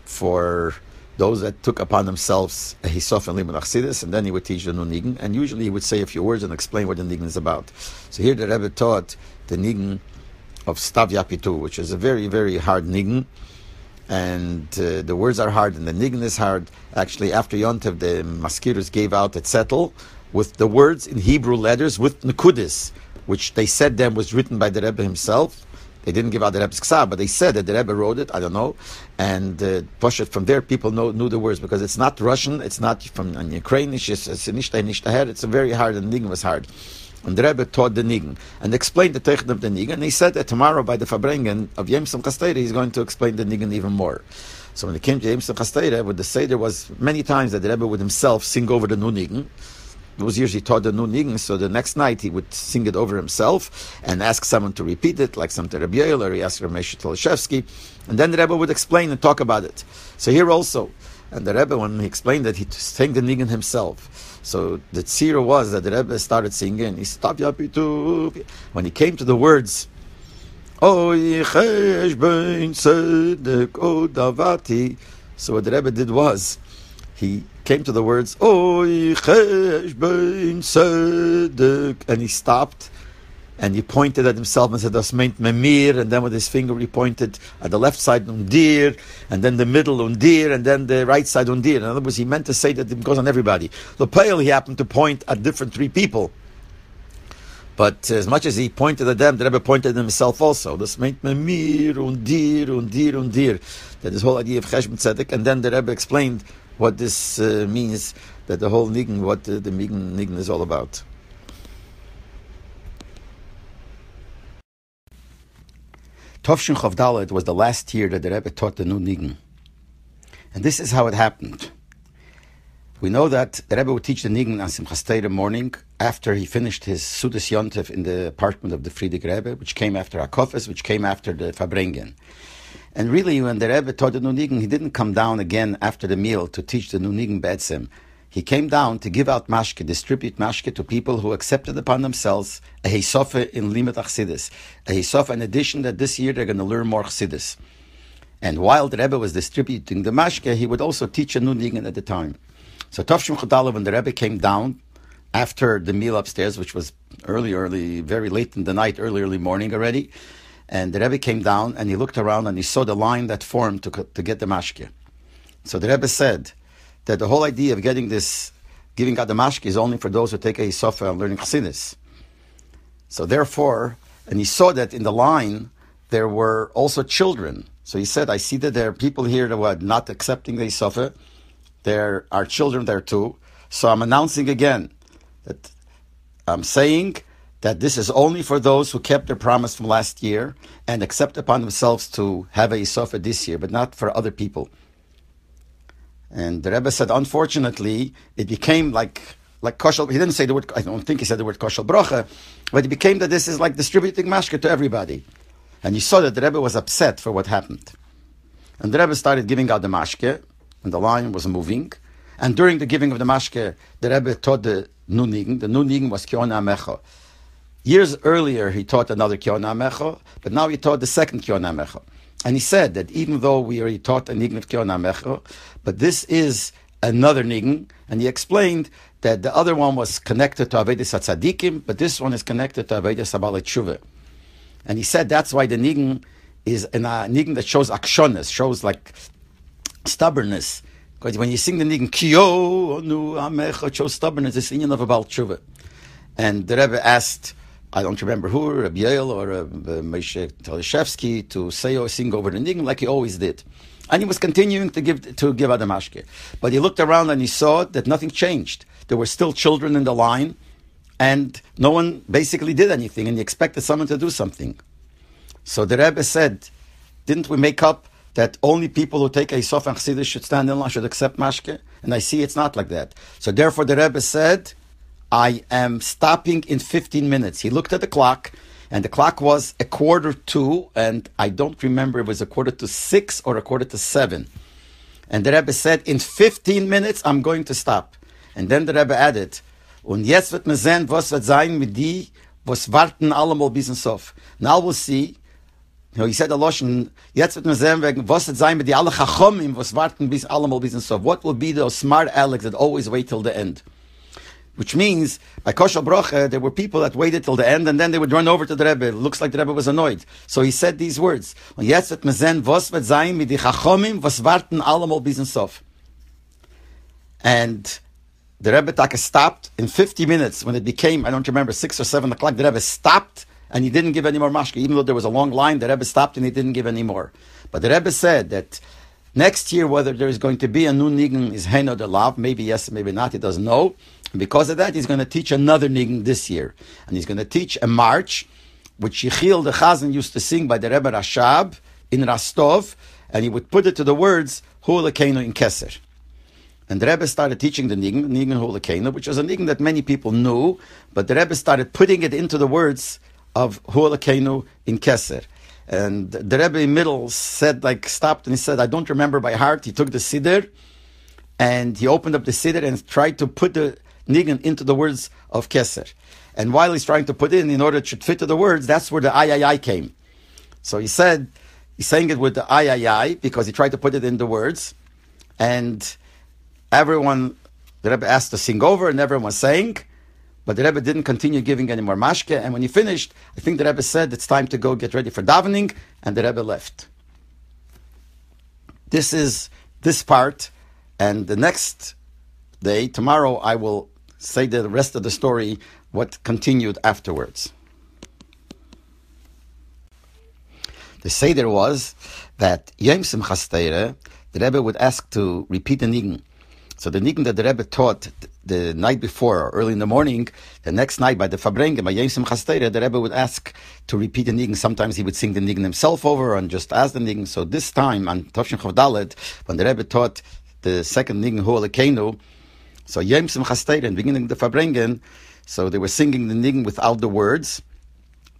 Speaker 1: for those that took upon themselves a hisof and limud Chassidus, and then he would teach the Nun Nigen, and usually he would say a few words and explain what the Nigen is about. So here the Rebbe taught the Nigen of Stav Yapitu, which is a very, very hard nigun. And the words are hard and the nigun is hard. Actually, after Yontev, the maskiros gave out a zettel with the words in Hebrew letters with nekudis, which they said them was written by the Rebbe himself. They didn't give out the Rebbe's ksab, but they said that the Rebbe wrote it. I don't know. And from there, people knew the words because it's not Russian. It's not from Ukraine. It's a very hard, and the nigun was hard. And the Rebbe taught the nigun and explained the technique of the nigun. And he said that tomorrow by the Fabrengen of Yom Simchas Torah, he's going to explain the nigun even more. So when it came to Yom Simchas Torah, with the Seder was many times that the Rebbe would himself sing over the new nigun. Those years he taught the new nigun, so the next night he would sing it over himself and ask someone to repeat it, like some to Rebbe Yoel, or he asked Ramesh Tolashevsky, and then the Rebbe would explain and talk about it. So here also, and the Rebbe, when he explained that, he sang the nigun himself. So the tzira was that the Rebbe started singing. He stopped when he came to the words, Oy chesh bein tzedek odavati. So what the Rebbe did was, he came to the words, Oy chesh bein tzedek, and he stopped, and he pointed at himself and said, Das meint memir, and then with his finger he pointed at the left side undir, and then the middle undir, and then the right side undir. In other words, he meant to say that it goes on everybody. The pale, he happened to point at different three people. But as much as he pointed at them, the Rebbe pointed at himself also. Das meint memir, undir, undir, undir. That this whole idea of cheshbon tzedek, and then the Rebbe explained what this means, that the whole nigun, what the nigun is all about. Tovshin Chav Dalet was the last year that the Rebbe taught the new nigun. And this is how it happened. We know that the Rebbe would teach the nigun on Simchas Torah morning after he finished his Sudas Yontev in the apartment of the Frierdiker Rebbe, which came after Hakofes, which came after the Fabrengen. And really, when the Rebbe taught the new nigun, he didn't come down again after the meal to teach the new nigun be'etzem. He came down to give out mashke, distribute mashke to people who accepted upon themselves a heisofa in Limud Chassidus. A heisofa, in addition, that this year they're going to learn more Chassidus. And while the Rebbe was distributing the mashke, he would also teach a new nigun at the time. So Tovshim Chodalev, when the Rebbe came down after the meal upstairs, which was early, very late in the night, early morning already, and the Rebbe came down and he looked around and he saw the line that formed to get the mashke. So the Rebbe said that the whole idea of giving out the mashke is only for those who take a hisofa and learning chassidus. So therefore, and he saw that in the line there were also children. So he said, I see that there are people here that were not accepting the hisofa. There are children there too. So I'm announcing again that I'm saying that this is only for those who kept their promise from last year and accept upon themselves to have a hisofa this year, but not for other people. And the Rebbe said, unfortunately, it became like koshel. He didn't say the word, I don't think he said the word koshel bracha, but it became that this is like distributing mashke to everybody. And you saw that the Rebbe was upset for what happened. And the Rebbe started giving out the mashke, and the line was moving. And during the giving of the mashke, the Rebbe taught the new nigun. The new nigun was Kiona Amecho. Years earlier, he taught another Kiona Amecho, but now he taught the second Kiona Amecho. And he said that even though we already taught a nigun of Kiona Amecho, but this is another nigun, and he explained that the other one was connected to Avedis HaTzadikim, but this one is connected to Avedis HaBalei Tshuva. And he said that's why the nigun is a nigun that shows akshonis, shows like stubbornness. Because when you sing the nigun, Kiyo nu Amecho, it shows stubbornness, it's in of a Baal Tshuva. And the Rebbe asked, I don't remember who, Rebbe Yoel or Moshe Tolashevsky, to say or sing over the nigun like he always did. And he was continuing to give out the mashke. But he looked around and he saw that nothing changed. There were still children in the line, and no one basically did anything, and he expected someone to do something. So the Rebbe said, didn't we make up that only people who take a sof and chassidus should stand in line, should accept mashke? And I see it's not like that. So therefore the Rebbe said, I am stopping in 15 minutes. He looked at the clock, and the clock was 1:45, and I don't remember if it was 5:45 or 6:45. And the Rebbe said, in 15 minutes, I'm going to stop. And then the Rebbe added, und jetzt wird man sehen, was wird sein mit die, was warten allemal bis ins Sof. Now we'll see, he said a Loshen, jetzt wird man sehen, was wird sein mit die alle Chachomim, was warten bis allemal bis ins Sof. What will be those smart Alex that always wait till the end? Which means, by Koshel Brocha, there were people that waited till the end, and then they would run over to the Rebbe. It looks like the Rebbe was annoyed. So he said these words. And the Rebbe Taka stopped in 50 minutes. When it became, I don't remember, 6 or 7 o'clock, the Rebbe stopped, and he didn't give any more mashke. Even though there was a long line, the Rebbe stopped and he didn't give any more. But the Rebbe said that next year, whether there is going to be a new nigun is Hen or the Lav, maybe yes, maybe not, he doesn't know. And because of that, he's going to teach another nigun this year. And he's going to teach a march, which Yechiel the Chazan used to sing by the Rebbe Rashab in Rostov, and he would put it to the words, Hu Lekeinu in Keser. And the Rebbe started teaching the nigun Hu Lekeinu, which was a nigun that many people knew, but the Rebbe started putting it into the words of Hu Lekeinu in Keser. And the Rebbe in middle said, stopped and he said, I don't remember by heart. He took the Siddur and he opened up the Siddur and tried to put the nigun into the words of Keser. And while he's trying to put it in order it should fit to the words, that's where the ayayay came. So he said, he's saying it with the ayayay because he tried to put it in the words. And everyone, the Rebbe asked to sing over and everyone sang. But the Rebbe didn't continue giving any more mashke. And when he finished, I think the Rebbe said, it's time to go get ready for davening. And the Rebbe left. This is this part. And the next day, tomorrow, I will say the rest of the story, what continued afterwards. The Seder was that Yom Simchas Torah, the Rebbe would ask to repeat the nigun. So the nigun that the Rebbe taught the night before, or early in the morning, the next night by the Fabrengen, by Yom Simchas Torah, the Rebbe would ask to repeat the nigun. Sometimes he would sing the nigun himself over and just ask the nigun. So this time, on Tavshin Chav Dalet, when the Rebbe taught the second nigun, Hu Lekeinu, so Yom Simchas Torah, in the beginning of the Fabrengen, so they were singing the nigun without the words.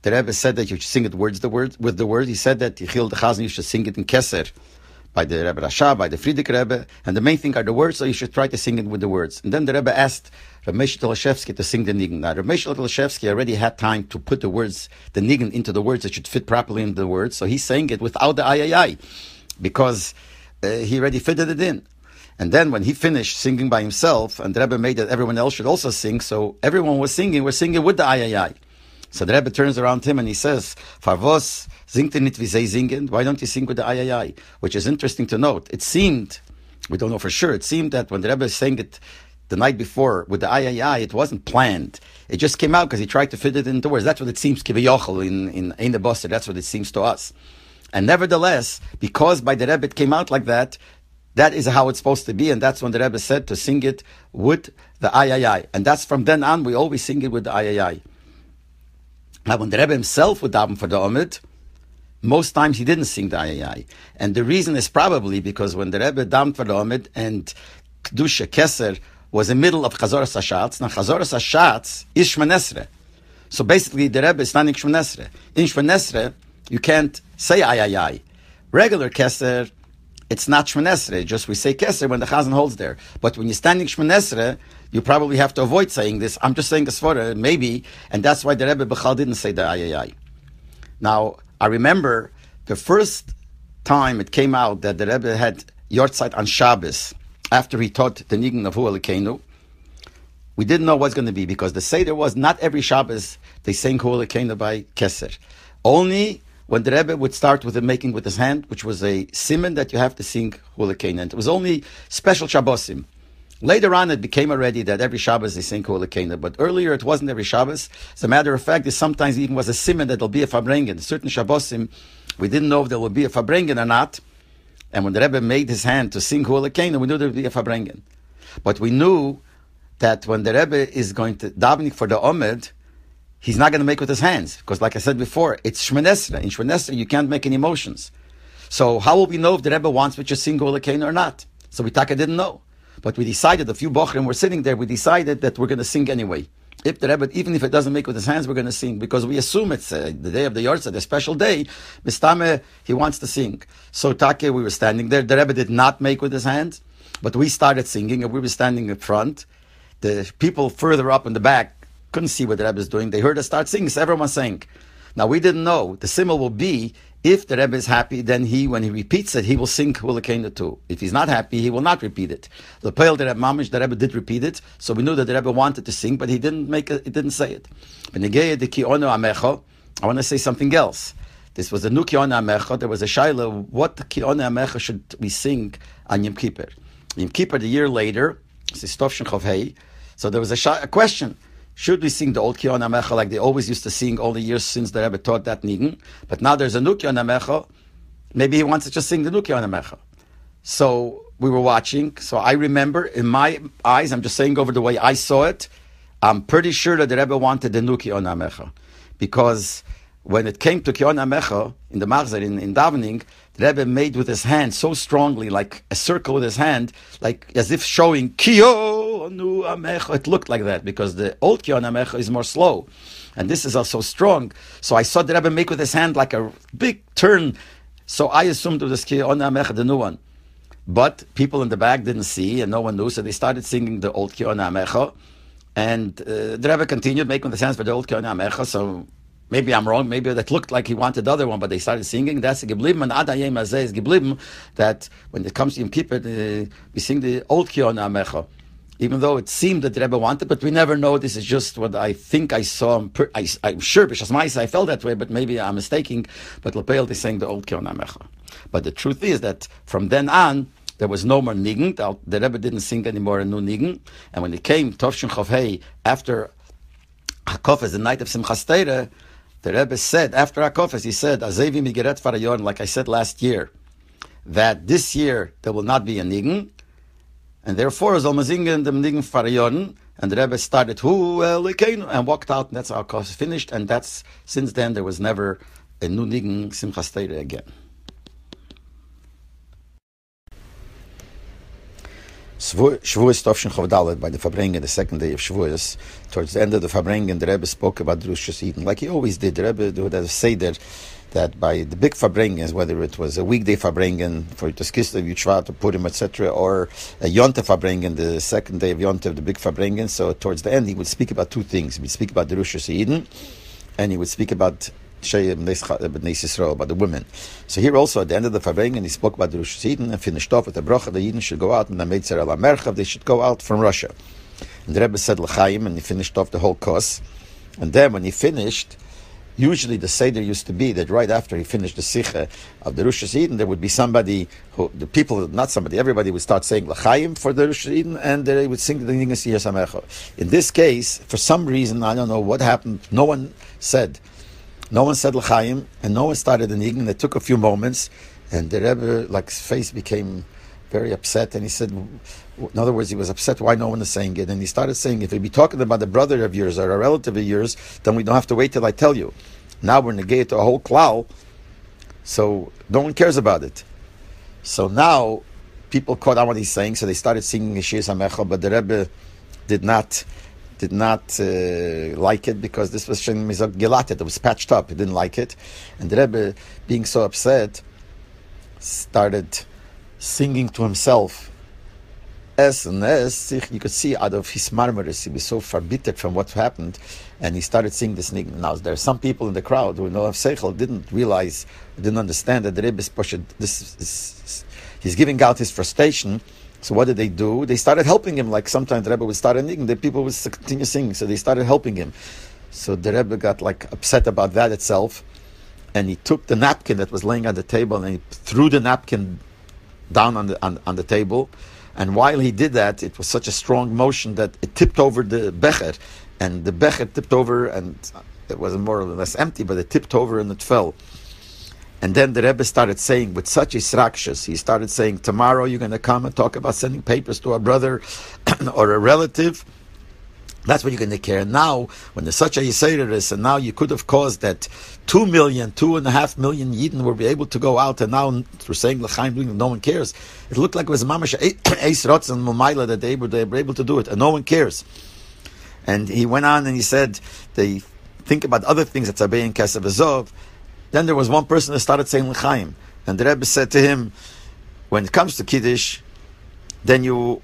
Speaker 1: The Rebbe said that you should sing it with the words. He said that Yechiel the Chazan, you should sing it in Keser, by the Rebbe Rashab, by the Friedrich Rebbe, and the main thing are the words, so you should try to sing it with the words. And then the Rebbe asked Rav Leibel Shapiro to sing the nigun. Now, Rav Leibel Shapiro already had time to put the words, the nigun, into the words that should fit properly in the words, so he's saying it without the ayayay, because he already fitted it in. And then when he finished singing by himself, and the Rebbe made that everyone else should also sing, so everyone was singing, we're singing with the ayayay. So the Rebbe turns around to him and he says, Farvos, singt nit wie sie singen? Why don't you sing with the ayayay? Which is interesting to note. It seemed, we don't know for sure, it seemed that when the Rebbe sang it the night before with the ayayay, it wasn't planned. It just came out because he tried to fit it into words. That's what it seems, kiviyochel, in Ein the Boster. That's what it seems to us. And nevertheless, because by the Rebbe it came out like that, that is how it's supposed to be, and that's when the Rebbe said to sing it with the ayayay. And that's from then on, we always sing it with the ayayay. Now, when the Rebbe himself would daven for the Omid, most times he didn't sing the ayayay. And the reason is probably because when the Rebbe davened for the Omid and Kedusha Keser was in the middle of Chazoras HaShatz, now Chazoras HaShatz is Shmonesre. So basically the Rebbe is standing Shmonesre. In Shmonesre, you can't say ayayay. Regular Keser, it's not Shmonesre, just we say Keser when the Chazan holds there. But when you're standing Shmonesre, you probably have to avoid saying this. I'm just saying this for maybe, and that's why the Rebbe Bechal didn't say the ayayay. Now, I remember the first time it came out that the Rebbe had Yortzeit on Shabbos, after he taught the nigun of Hu Lekeinu, we didn't know what's going to be, because the Seder was not every Shabbos they sang Hu Lekeinu by Keser. Only when the Rebbe would start with the making with his hand, which was a siman that you have to sing Hu Lekeinu. And it was only special Shabbosim. Later on, it became already that every Shabbos they sing Hu Lekeinu, but earlier it wasn't every Shabbos. As a matter of fact, there sometimes even was a siman that there'll be a Fabrengen. Certain Shabbosim, we didn't know if there would be a Fabrengen or not. And when the Rebbe made his hand to sing Hu Lekeinu, we knew there would be a Fabrengen. But we knew that when the Rebbe is going to davening for the Omed, he's not going to make with his hands, because like I said before, it's Shmonesra. In Shmonesra, you can't make any motions. So how will we know if the Rebbe wants me to sing Hu Lekeinu or not? So we didn't know. But we decided, a few bochrim were sitting there, we decided that we're going to sing anyway. If the Rebbe, even if it doesn't make with his hands, we're going to sing, because we assume it's the day of the Yortzeit, the special day. Mistame, he wants to sing. So we were standing there. The Rebbe did not make with his hands, but we started singing, and we were standing in front. The people further up in the back couldn't see what the Rebbe is doing. They heard us start singing, so everyone sang. Now, we didn't know. The simul will be If the Rebbe is happy, then when he repeats it, he will sing Hulikeinu too. If he's not happy, he will not repeat it. The Peil, the Rebbe did repeat it, so we knew that the Rebbe wanted to sing, but he didn't say it. I want to say something else. This was a new Kiona Amecha. There was a Shaila, what Kiona Amecha should we sing on Yom Kippur? Yom Kippur, the year later, so there was a question. Should we sing the old Kiona Amecha like they always used to sing all the years since the Rebbe taught that nigun? But now there's a new Kiona Amecha. Maybe he wants to just sing the new Kiona Amecha. So we were watching. So I remember, in my eyes, I'm just saying over the way I saw it, I'm pretty sure that the Rebbe wanted the new Kiona Amecha. Because when it came to Kiona Amecha, in the Machzor, in davening, the Rebbe made with his hand so strongly, like a circle with his hand, like as if showing Kionu Amecha. It looked like that, because the old Kiona Amecha is more slow. And this is also strong. So I saw the Rebbe make with his hand like a big turn. So I assumed it was Kiona Amecha, the new one. But people in the back didn't see, and no one knew, so they started singing the old Kiona Amecha. And the Rebbe continued making the hands for the old Kiona Amecha, so maybe I'm wrong, maybe that looked like he wanted the other one, but they started singing. That's the Geblieben, and Adayim Azeh is Geblieben, that when it comes to Yom Kippur, we sing the old Kiona Amecha. Even though it seemed that the Rebbe wanted, but we never know. This is just what I think I saw. I'm sure, because I felt that way, but maybe I'm mistaking. But Lepeil, they sang the old Kiona Amecha. But the truth is that from then on, there was no more nigun. The Rebbe didn't sing anymore a new nigun. And when it came, Tovshin Chof Hei, after HaKofes, the night of Simchas Torah, the Rebbe said, after HaKofes, he said, Azevi Migeret Farayon, like I said last year, that this year there will not be a nigun, and therefore, Zolmazingen the nigun Farayon, and the Rebbe started, Hu Elikeinu, and walked out, and that's how HaKofes finished, and that's, since then, there was never a new nigun Simchas Torah again. Shavuos Tovshin Chof Dalet, by the Farbrengen, the second day of Shavuos, towards the end of the Farbrengen, the Rebbe spoke about Drushas Eden, like he always did. The Rebbe would have said that by the big Farbrengens, whether it was a weekday Farbrengen for Toskislev, Yuchvat, or Purim, etc., or a Yontev Farbrengen, the second day of Yontev, the big Farbrengen, so towards the end he would speak about two things. He would speak about the Drushas Eden, and he would speak about about the women. So here also at the end of the Farbrengen, he spoke about the Rosh Eden and finished off with the bracha. The Yidden should go out, and the Meitzer ala Merchav, they should go out from Russia. And the Rebbe said L'chaim, and he finished off the whole course. And then when he finished, usually the Seder used to be that right after he finished the Sicha of the Rosh Eden, there would be somebody who, the people, not somebody, everybody would start saying L'chaim for the Rosh Eden, and they would sing the Nigas Yir Samecha. In this case, for some reason, I don't know what happened, no one said L'chaim, and no one started the nigun. It took a few moments, and the Rebbe, like, his face became very upset, and he said, in other words, he was upset why no one is saying it, and he started saying, if we be talking about a brother of yours or a relative of yours, then we don't have to wait till I tell you. Now we're negated to a whole klal, so no one cares about it. So now people caught on what he's saying, so they started singing Yeshir Samecha, but the Rebbe did not like it, because this was Shem Mizog Gilatet. It was patched up. He didn't like it. And the Rebbe, being so upset, started singing to himself. You could see out of his marmaris, he was so verbittered from what happened, and he started singing this nigun. Now, there are some people in the crowd who know of Seichel, didn't understand that the Rebbe is he's giving out his frustration. So what did they do? They started helping him. Like sometimes the Rebbe would start a nigun, the people would continue singing. So they started helping him. So the Rebbe got like upset about that itself, and he took the napkin that was laying on the table and he threw the napkin down on the table. And while he did that, it was such a strong motion that it tipped over the becher, and the becher tipped over, and it was more or less empty, but it tipped over and it fell. And then the Rebbe started saying, with such israkshas, he started saying, tomorrow you're going to come and talk about sending papers to a brother or a relative. That's what you're going to care. And now, when there's such a Yisraelis, and now you could have caused that 2.5 million Yidden will be able to go out, and now we're saying L'chaim, no one cares. It looked like it was Mamash Eis Rotz and Mumayla that they were able to do it, and no one cares. And he went on and he said, they think about other things that Tzabei and Kesef Azov. Then there was one person that started saying L'chaim, and the Rebbe said to him, when it comes to Kiddush, then you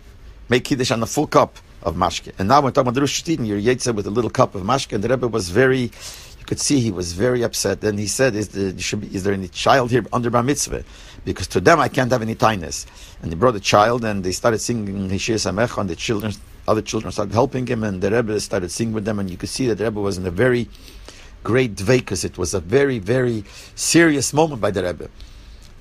Speaker 1: make Kiddush on a full cup of mashke. And now we're talking about the Rosh Hashanah, you're Yetzer with a little cup of mashke, and the Rebbe was very, you could see he was very upset. Then he said, is there any child here under bar mitzvah? Because to them I can't have any tightness. And he brought a child, and they started singing Hishir Samecha, and other children started helping him, and the Rebbe started singing with them, and you could see that the Rebbe was in a very great dveikus. It was a very, very serious moment by the Rebbe.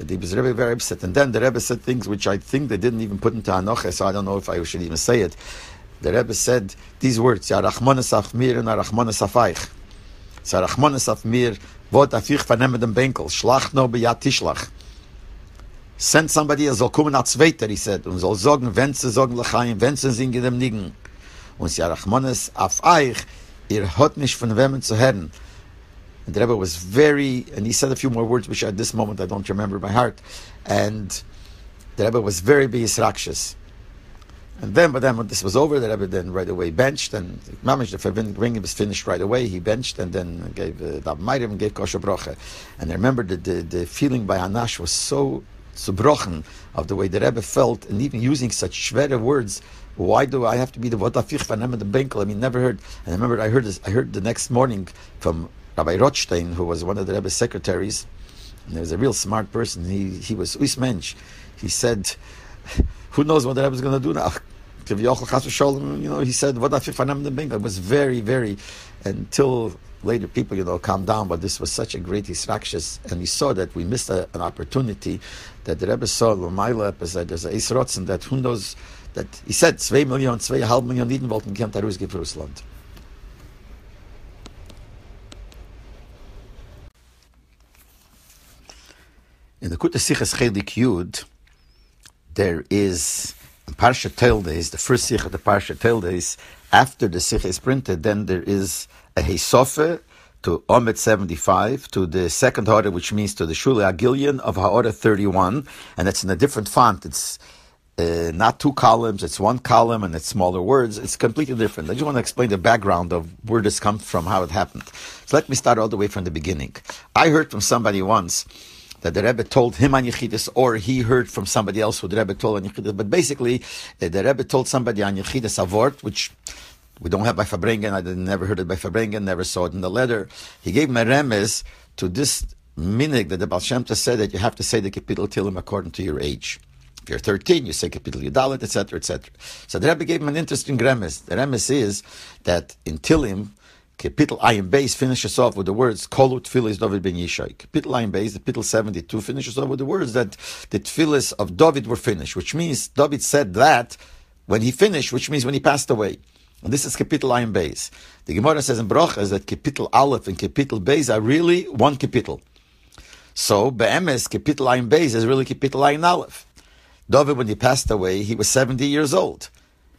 Speaker 1: He was very, very upset. And then the Rebbe said things which I think they didn't even put into Hanoche, so I don't know if I should even say it. The Rebbe said these words, Ya Rachmanes af mir and Rachmanes af eich. So Rachmanes af mir, vot afich vanem dem Benkel, schlach no beyat tishlach. Send somebody, soll kommen als Zweiter, he said, und soll sagen, wenn sie sagen L'chaim, wenn sie singen dem Nigen. Und Ja Rachmanes af eich, hot nicht von wem zu hören. And the Rebbe was very, and he said a few more words which at this moment I don't remember by heart. And the Rebbe was very b'yisrakshus. And then, but then when this was over, the Rebbe then right away benched, and Mamish, the ring was finished right away. He benched and then gave Dab Mairim and gave Kosher Broche. And I remember that the feeling by Hanash was so brochen of the way the Rebbe felt, and even using such schwere words. Why do I have to be the Votafich Vanem the Benkel? I mean, never heard. And I remember I heard the next morning from Rabbi Rothstein, who was one of the Rebbe's secretaries, and he was a real smart person. He was Uismensch. He said, who knows what the Rebbe is going to do now? He said, it was very, very, until later people, calmed down, but this was such a great Yisrakshus, and we saw that we missed an opportunity that the Rebbe saw, there's a Eisrotzen, that who knows, that he said, 2 Millionen, 2,5 Millionen Jiden wollten gehen Tarusgehen für Russland. In the Kutas Sichas Chelik Yud, there is in Parsha Teldes, the first Sikh of the Parsha Teldes, after the Sikh is printed, then there is a Heisofe to Omet 75, to the second Ha'orah, which means to the Shule Agilion of Ha'orah 31, and it's in a different font. It's not 2 columns, it's 1 column, and it's smaller words. It's completely different. I just want to explain the background of where this comes from, how it happened. So let me start all the way from the beginning. I heard from somebody once that the Rebbe told him on Yechidus, or he heard from somebody else who the Rebbe told on Yechidus. But basically, the Rebbe told somebody on Yechidus a word, which we don't have by Fabrengen. I never heard it by Fabrengen, never saw it in the letter. He gave me a remez to this minig that the Baal Shem Tov said that you have to say the Kapitel Tilim according to your age. If you're 13, you say Kapitel Yudalet, etc., etc. So the Rebbe gave him an interesting remez. The remez is that in Tilim, Kapitel Ayin Beis finishes off with the words Kolu Tfilis David ben Yishai. Kapitel Ayin Beis, the Kapitel 72, finishes off with the words that the Tfilis of David were finished, which means David said that when he finished, which means when he passed away. And this is Kapitel Ayin Beis. The Gemara says in Brochas that Kapitel Aleph and Kapitel Beis are really one Kapitel. So Be'emes Kapitel Ayin Beis is really Kapitel Ayin Aleph. David, when he passed away, he was 70 years old.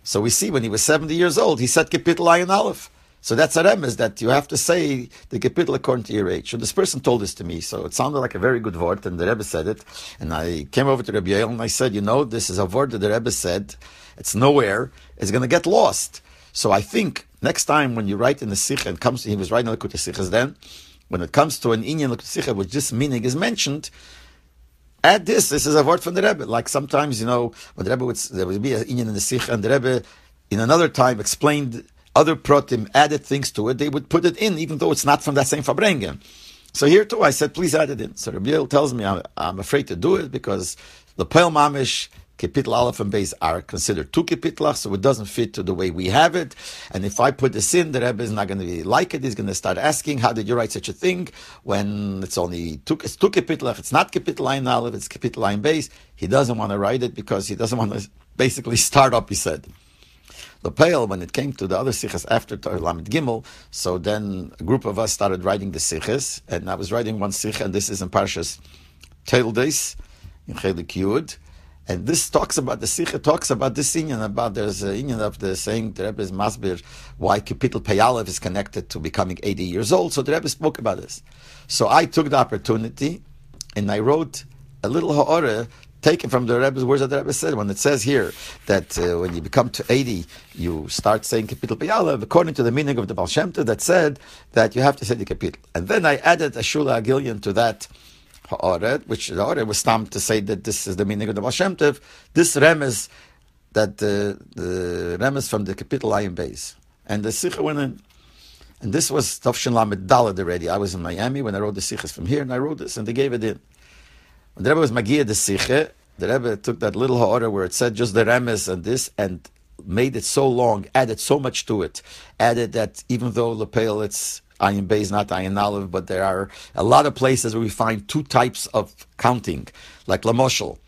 Speaker 1: So we see when he was 70 years old, he said Kapitel Ayin Aleph. So that's a remez that you have to say the Kapitel according to your age. So this person told this to me, so it sounded like a very good word, and the Rebbe said it. And I came over to Rebbe Yael and I said, this is a word that the Rebbe said, it's nowhere, it's going to get lost. So I think next time when you write in the Sikha, and he was writing the Kutas Sichas then, when it comes to an Inyan Sikha, which this meaning is mentioned, add this is a word from the Rebbe. Like sometimes, when the Rebbe there would be an Inyan in the Sikha, and the Rebbe in another time explained other protim, added things to it, they would put it in, even though it's not from that same Fabrengen. So here too, I said, please add it in. So Rabbi Yael tells me I'm afraid to do it because the Peil Mamish, Kapitel Aleph and Beis are considered 2 Kapitlach, so it doesn't fit to the way we have it. And if I put this in, the Rebbe is not going to like it. He's going to start asking, how did you write such a thing when it's only 2 Kapitlach, it's not Kapitel Ayin Aleph, it's Kapitel Ayin Beis. He doesn't want to write it because he doesn't want to basically start up, he said. The Peil, when it came to the other Sichas after Lamed Gimel, so then a group of us started writing the Sichas, and I was writing one Sicha, and this is in Parshas Teldes, in Chelik Yud, and this talks about, the Sicha talks about this Inyan, about there's an Inyan of the saying, the Rebbe is Masbir, why Kapitel Peyalev is connected to becoming 80 years old, so the Rebbe spoke about this. So I took the opportunity, and I wrote a little Ha'orah, taken from the Rebbe's words that the Rebbe said, when it says here that when you become to 80, you start saying Kapitel Peyalev, according to the meaning of the Baal Shem Tov that said that you have to say the Kapitel. And then I added a Shula Agilion to that Ha'orah, which the Ha'orah was stamped to say that this is the meaning of the Baal Shem Tov, this remez, that the remez from the Kapitel Ayin Beis. And the Sikha went in. And this was Tafshin Lamed Daled already. I was in Miami when I wrote the Sichas from here, and I wrote this, and they gave it in. When the Rebbe was Magiyah the Siche, the Rebbe took that little ha'orah where it said just the remes and this, and made it so long, added so much to it, added that even though Lepel it's Ayin Beis, not Ayin Aleph, but there are a lot of places where we find two types of counting, like Lamoshel.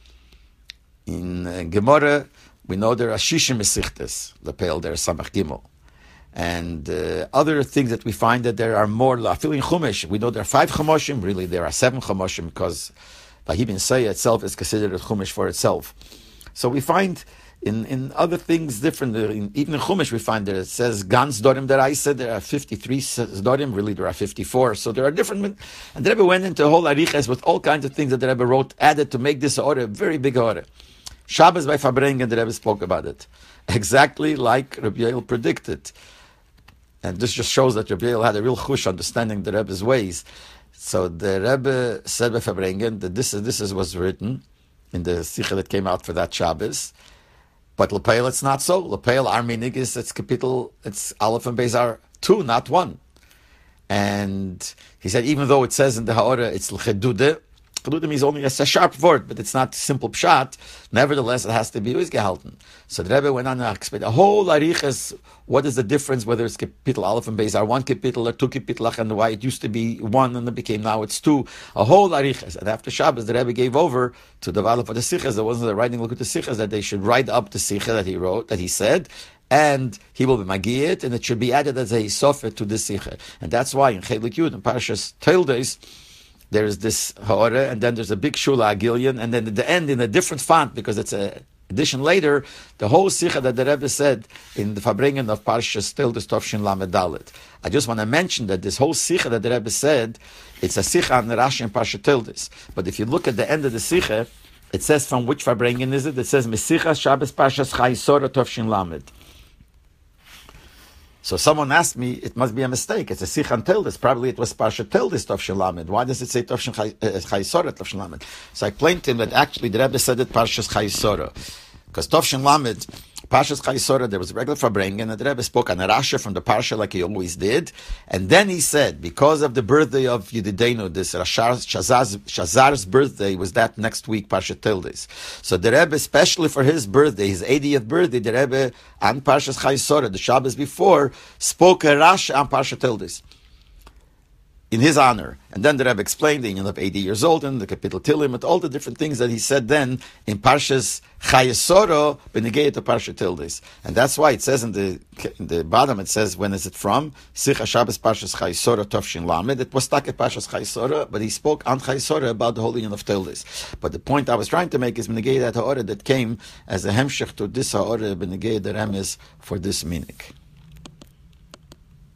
Speaker 1: In Gemara, we know there are Shishim Mesichtes, Lepel, there are Samach Gimel. And other things that we find that there are more, Lafil in Chumash, we know there are 5 Chumoshim, really there are 7 Chumoshim, because Vahibin Seya itself is considered a Chumash for itself. So we find in other things different. Even in Chumash we find that it says Gans Dorim that I said there are 53 Dorim, really there are 54. So there are different. And the Rebbe went into a whole ariches with all kinds of things that the Rebbe wrote, added to make this order a very big order. Shabbos by Fabrengen, the Rebbe spoke about it. Exactly like Rabbi Yael predicted. And this just shows that Rabbi Yael had a real chush understanding the Rebbe's ways. So the Rebbe said by Fabrengen that this was written in the Sikha that came out for that Shabbos. But Lepel, it's not so. Lepel, our minig is, it's Aleph and Beis are 2, not 1. And he said, even though it says in the Ha'orah, it's L'chedude, Chedude means only a sharp word, but it's not simple pshat. Nevertheless, it has to be gehalten. So the Rebbe went on to explain a whole ariches. What is the difference whether it's kapitel Aleph and Beis are 1 kapitel or 2 kapitel, and why it used to be 1 and it became now it's 2. A whole ariches. And after Shabbos, the Rebbe gave over to the Vala for the Sichas. There wasn't the writing look at the Sichas that they should write up the Sicha that he wrote, that he said, and he will be magiyit, and it should be added as a sofet to the Sicha. And that's why in Chelik Yud and Parashas Teildes, there is this ha'orah, and then there's a big shula agillion, and then at the end in a different font, because it's an addition later, the whole sikha that the Rebbe said in the Fabrengen of Parshas Tildes Tovshin Lamed Dalet. I just want to mention that this whole sikha that the Rebbe said, it's a sikha on the Rashi and Parshas Tildes. But if you look at the end of the sikha, it says from which Fabrengen is it? It says Mesicha Shabbos Parshas Chayisora Tovshin Lamed. So someone asked me, it must be a mistake. It's a Sichan Tildes. Probably it was Parsha Tildes Tovshin Lamed. Why does it say Tovshin Chayisora Tovshin Lamed? So I explained to him that actually the Rebbe said it Parshas Chayisora. Because Tovshin Lamed, Parshas Chayisora, there was a regular Fabrengen, and the Rebbe spoke on a Rasha from the Parsha like he always did. And then he said, because of the birthday of Yedidenu, this Shazar's birthday was that next week, Parsha Tildes. So the Rebbe, especially for his birthday, his 80th birthday, the Rebbe, on Parshas Chayisora, the Shabbos before, spoke a Rasha on Parsha Tildes in his honor. And then the Rebbe explained the union of 80 years old and the Kapitel Tilim and all the different things that he said then in Parshas Chayesoro Benegei to Parsha Tildes. And that's why it says in the bottom, it says, when is it from? Sicha Shabbos Parshas Chayesoro Tovshin Lamed. It was stuck at Parshas Chayesoro, but he spoke on Chayesoro about the whole union of Tildes. But the point I was trying to make is Benegei that ha'orah that came as a hemshech to this ha'orah Benegei the remes for this minik.